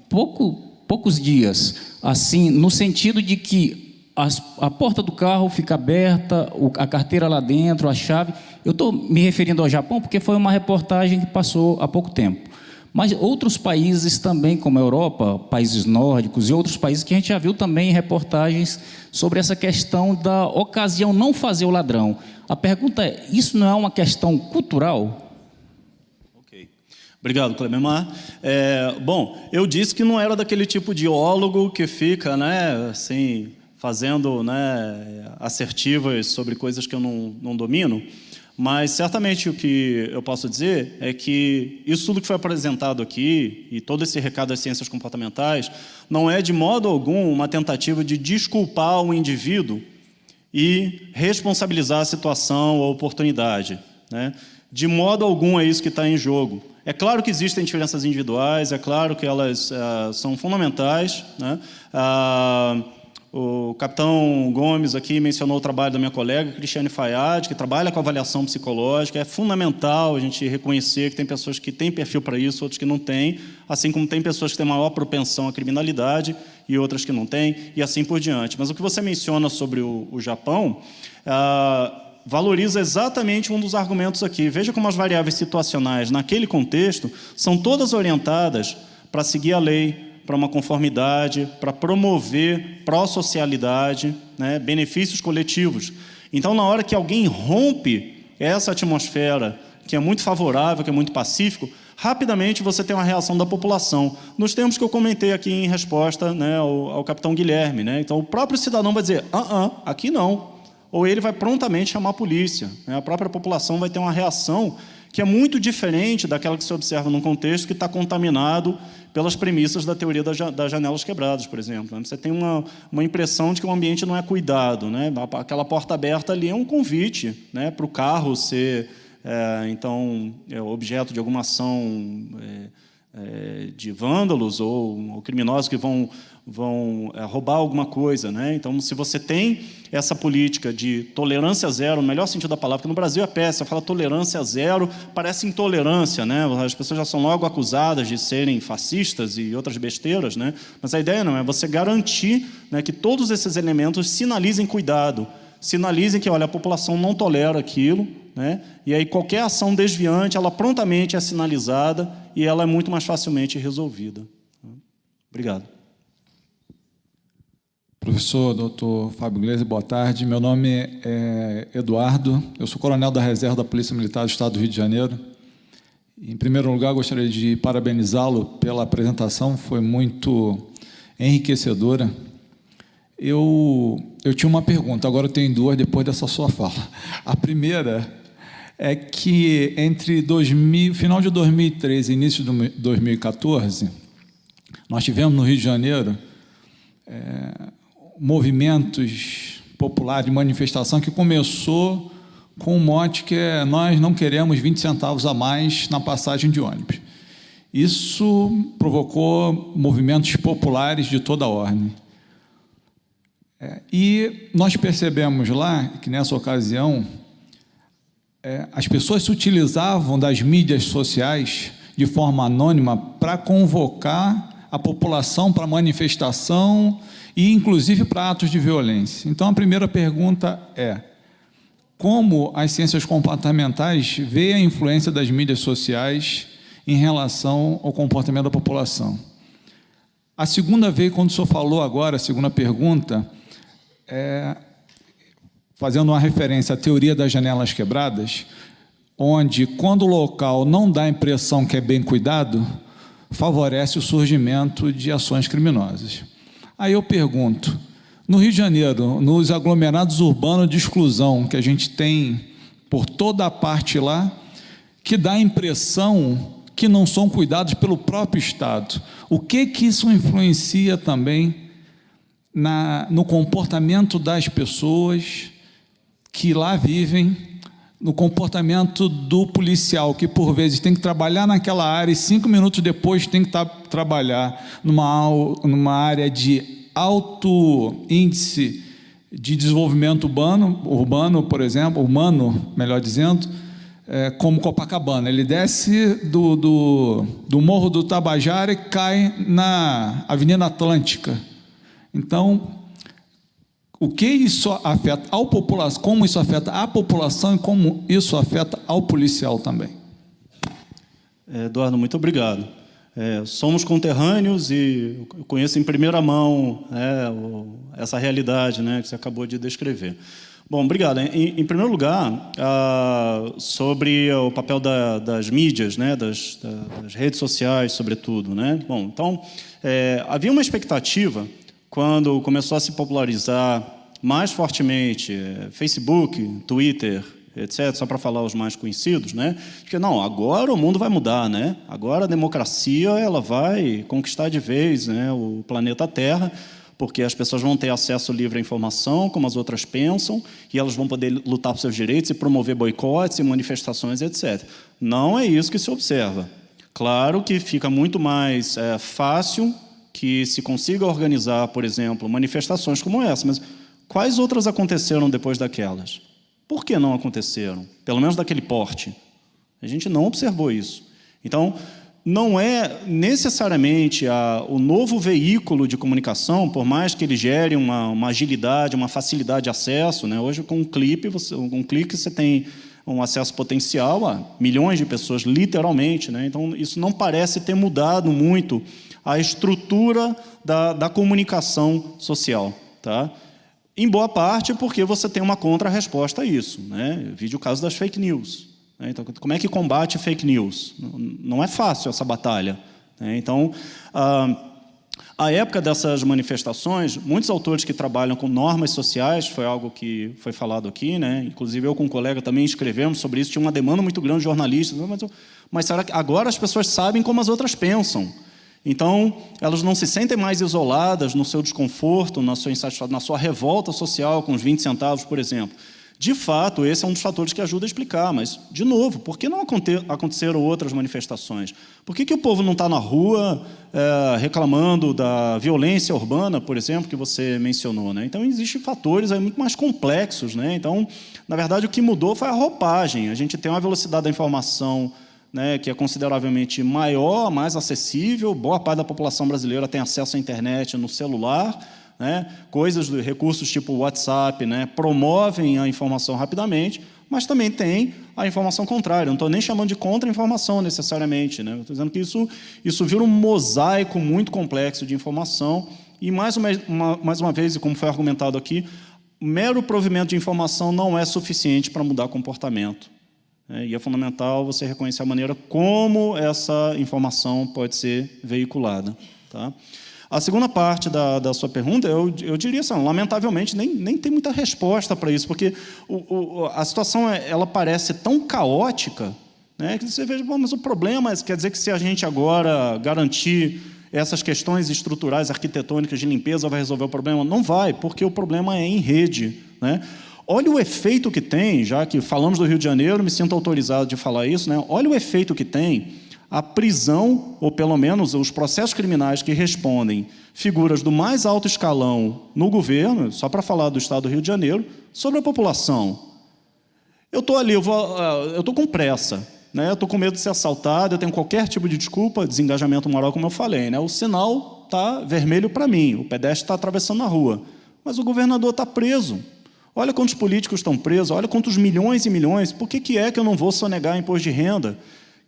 poucos dias, assim, no sentido de que a porta do carro fica aberta, a carteira lá dentro, a chave. Eu estou me referindo ao Japão porque foi uma reportagem que passou há pouco tempo. Mas outros países também, como a Europa, países nórdicos e outros países que a gente já viu também em reportagens sobre essa questão da ocasião não fazer o ladrão. A pergunta é, isso não é uma questão cultural? Ok. Obrigado, Clememar. Bom, eu disse que não era daquele tipo de ólogo que fica, né, assim, fazendo, né, assertivas sobre coisas que eu não domino. Mas, certamente, o que eu posso dizer é que isso tudo que foi apresentado aqui, e todo esse recado das ciências comportamentais, não é, de modo algum, uma tentativa de desculpar o indivíduo e responsabilizar a situação ou a oportunidade, né? De modo algum é isso que está em jogo. É claro que existem diferenças individuais, é claro que elas são fundamentais, né? O capitão Gomes aqui mencionou o trabalho da minha colega, Cristiane Fayad, que trabalha com avaliação psicológica. É fundamental a gente reconhecer que tem pessoas que têm perfil para isso, outras que não têm, assim como tem pessoas que têm maior propensão à criminalidade e outras que não têm, e assim por diante. Mas o que você menciona sobre o Japão valoriza exatamente um dos argumentos aqui. Veja como as variáveis situacionais, naquele contexto, são todas orientadas para seguir a lei, para uma conformidade, para promover pró-socialidade, né, benefícios coletivos. Então, na hora que alguém rompe essa atmosfera, que é muito favorável, que é muito pacífico, rapidamente você tem uma reação da população, nos termos que eu comentei aqui em resposta, né, ao capitão Guilherme, né? Então, o próprio cidadão vai dizer, aqui não. Ou ele vai prontamente chamar a polícia, né? A própria população vai ter uma reação que é muito diferente daquela que se observa num contexto que está contaminado pelas premissas da teoria das janelas quebradas, por exemplo. Você tem uma impressão de que o ambiente não é cuidado, né? Aquela porta aberta ali é um convite, né, para o carro ser, então, objeto de alguma ação de vândalos ou criminosos que vão roubar alguma coisa, né? Então, se você tem essa política de tolerância zero, no melhor sentido da palavra, porque no Brasil é péssimo, fala tolerância zero, parece intolerância, né? As pessoas já são logo acusadas de serem fascistas e outras besteiras, né? Mas a ideia não é você garantir, né, que todos esses elementos sinalizem cuidado, sinalizem que, olha, a população não tolera aquilo, né? E aí qualquer ação desviante, ela prontamente é sinalizada e ela é muito mais facilmente resolvida. Obrigado. Professor Dr. Fábio Gleisi, boa tarde. Meu nome é Eduardo, eu sou coronel da reserva da Polícia Militar do Estado do Rio de Janeiro. Em primeiro lugar, gostaria de parabenizá-lo pela apresentação, foi muito enriquecedora. Eu tinha uma pergunta, agora eu tenho duas depois dessa sua fala. A primeira é que entre final de 2013 e início de 2014, nós tivemos no Rio de Janeiro movimentos populares de manifestação que começou com um mote que é nós não queremos 20 centavos a mais na passagem de ônibus. Isso provocou movimentos populares de toda a ordem. E nós percebemos lá que, nessa ocasião, as pessoas se utilizavam das mídias sociais de forma anônima para convocar a população para manifestação e, inclusive, para atos de violência. Então, a primeira pergunta é: como as ciências comportamentais veem a influência das mídias sociais em relação ao comportamento da população? A segunda veio quando o senhor falou agora, a segunda pergunta, fazendo uma referência à teoria das janelas quebradas, onde, quando o local não dá a impressão que é bem cuidado, favorece o surgimento de ações criminosas. Aí eu pergunto, no Rio de Janeiro, nos aglomerados urbanos de exclusão que a gente tem por toda a parte lá, que dá a impressão que não são cuidados pelo próprio Estado, o que isso influencia também no comportamento das pessoas que lá vivem, no comportamento do policial, que por vezes tem que trabalhar naquela área e 5 minutos depois tem que trabalhar numa área de alto índice de desenvolvimento urbano, por exemplo, melhor dizendo, como Copacabana. Ele desce do Morro do Tabajara e cai na Avenida Atlântica. Então, o que isso afeta ao população, como isso afeta a população e como isso afeta ao policial também. Eduardo, muito obrigado. Somos conterrâneos e eu conheço em primeira mão essa realidade, né, que você acabou de descrever. Bom, obrigado. Em primeiro lugar, sobre o papel das mídias, né, das redes sociais, sobretudo, né? Bom, então, havia uma expectativa, quando começou a se popularizar mais fortemente Facebook, Twitter, etc., só para falar os mais conhecidos, né? Que não, agora o mundo vai mudar, né? Agora a democracia ela vai conquistar de vez, né, o planeta Terra, porque as pessoas vão ter acesso livre à informação, como as outras pensam, e elas vão poder lutar por seus direitos e promover boicotes e manifestações, etc. Não é isso que se observa. Claro que fica muito mais fácil que se consiga organizar, por exemplo, manifestações como essa, mas quais outras aconteceram depois daquelas? Por que não aconteceram? Pelo menos daquele porte. A gente não observou isso. Então, não é necessariamente o novo veículo de comunicação, por mais que ele gere uma agilidade, uma facilidade de acesso, né? Hoje, com um clique você tem um acesso potencial a milhões de pessoas, literalmente, né? Então, isso não parece ter mudado muito a estrutura da comunicação social, tá? Em boa parte porque você tem uma contra-resposta a isso, né? Vide o caso das fake news. Então, como é que combate fake news? Não é fácil essa batalha. Então, a época dessas manifestações, muitos autores que trabalham com normas sociais, foi algo que foi falado aqui, né? Inclusive eu com um colega também escrevemos sobre isso, tinha uma demanda muito grande de jornalistas, mas será que agora as pessoas sabem como as outras pensam? Então, elas não se sentem mais isoladas no seu desconforto, na sua insatisfação, na sua revolta social com os 20 centavos, por exemplo. De fato, esse é um dos fatores que ajuda a explicar, mas, de novo, por que não aconteceram outras manifestações? Por que o povo não está na rua reclamando da violência urbana, por exemplo, que você mencionou, né? Então, existem fatores aí muito mais complexos, né? Então, na verdade, o que mudou foi a roupagem. A gente tem uma velocidade da informação, né, que é consideravelmente maior, mais acessível, boa parte da população brasileira tem acesso à internet no celular, né, coisas de recursos tipo WhatsApp, né, promovem a informação rapidamente, mas também tem a informação contrária. Não estou nem chamando de contra-informação necessariamente, né? Estou dizendo que isso vira um mosaico muito complexo de informação e, mais uma vez, e como foi argumentado aqui, mero provimento de informação não é suficiente para mudar comportamento. E é fundamental você reconhecer a maneira como essa informação pode ser veiculada. Tá? A segunda parte da sua pergunta, eu diria assim, lamentavelmente, nem tem muita resposta para isso, porque a situação ela parece tão caótica, né, que você veja, bom, mas o problema quer dizer que se a gente agora garantir essas questões estruturais, arquitetônicas de limpeza, vai resolver o problema? Não vai, porque o problema é em rede, né? Olha o efeito que tem, já que falamos do Rio de Janeiro, me sinto autorizado de falar isso, né? Olha o efeito que tem a prisão, ou pelo menos os processos criminais que respondem figuras do mais alto escalão no governo, só para falar do Estado do Rio de Janeiro, sobre a população. Eu estou ali, eu estou com pressa, né? Eu estou com medo de ser assaltado, eu tenho qualquer tipo de desculpa, desengajamento moral, como eu falei, né? O sinal está vermelho para mim, o pedestre está atravessando a rua, mas o governador está preso. Olha quantos políticos estão presos, olha quantos milhões e milhões. Por que é que eu não vou sonegar imposto de renda?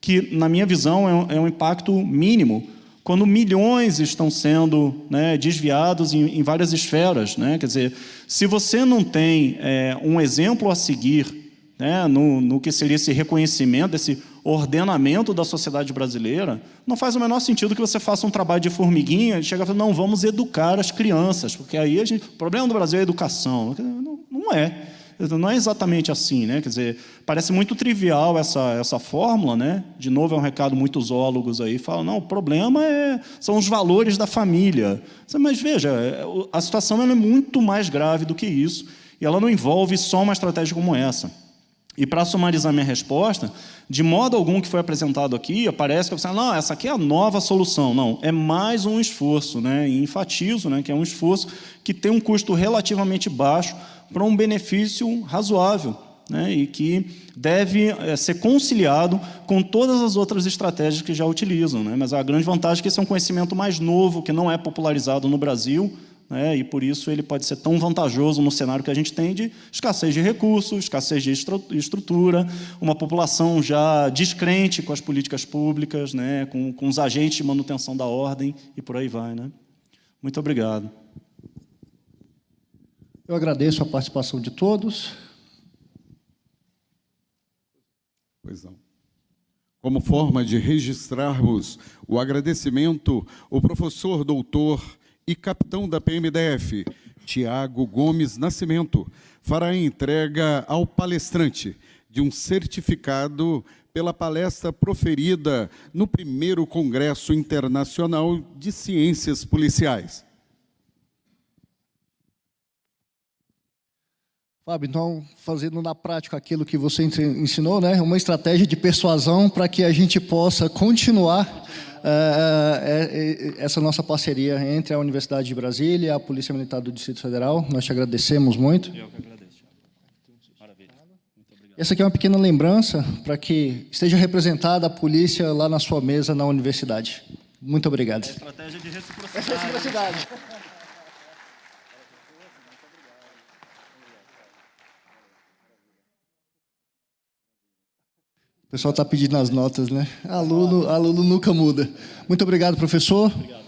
Que, na minha visão, é um impacto mínimo, quando milhões estão sendo, né, desviados em várias esferas, né? Quer dizer, se você não tem um exemplo a seguir, né, no que seria esse reconhecimento, esse ordenamento da sociedade brasileira, não faz o menor sentido que você faça um trabalho de formiguinha e chegue a falar, não, vamos educar as crianças, porque aí o problema do Brasil é a educação. Não é exatamente assim, né? Quer dizer, parece muito trivial essa fórmula, né? De novo, é um recado muito zoólogos aí, falam, não, o problema são os valores da família. Mas veja, a situação ela é muito mais grave do que isso, e ela não envolve só uma estratégia como essa. E para sumarizar minha resposta, de modo algum que foi apresentado aqui, parece que você não, essa aqui é a nova solução. Não, é mais um esforço, né? E enfatizo, né, que é um esforço que tem um custo relativamente baixo para um benefício razoável, né, e que deve ser conciliado com todas as outras estratégias que já utilizam, né? Mas a grande vantagem é que esse é um conhecimento mais novo, que não é popularizado no Brasil, né, e por isso ele pode ser tão vantajoso no cenário que a gente tem de escassez de recursos, escassez de estrutura, uma população já descrente com as políticas públicas, né, com os agentes de manutenção da ordem e por aí vai, né? Muito obrigado. Eu agradeço a participação de todos. Pois não. Como forma de registrarmos o agradecimento, o professor doutor e capitão da PMDF, Tiago Gomes Nascimento, fará a entrega ao palestrante de um certificado pela palestra proferida no primeiro Congresso Internacional de Ciências Policiais. Fábio, então, fazendo na prática aquilo que você ensinou, né, uma estratégia de persuasão para que a gente possa continuar essa nossa parceria entre a Universidade de Brasília e a Polícia Militar do Distrito Federal. Nós te agradecemos muito. Eu que agradeço. Maravilha. Muito obrigado. Essa aqui é uma pequena lembrança para que esteja representada a polícia lá na sua mesa na universidade. Muito obrigado. Estratégia de reciprocidade. Reciprocidade. O pessoal está pedindo as notas, né? Aluno nunca muda. Muito obrigado, professor. Obrigado.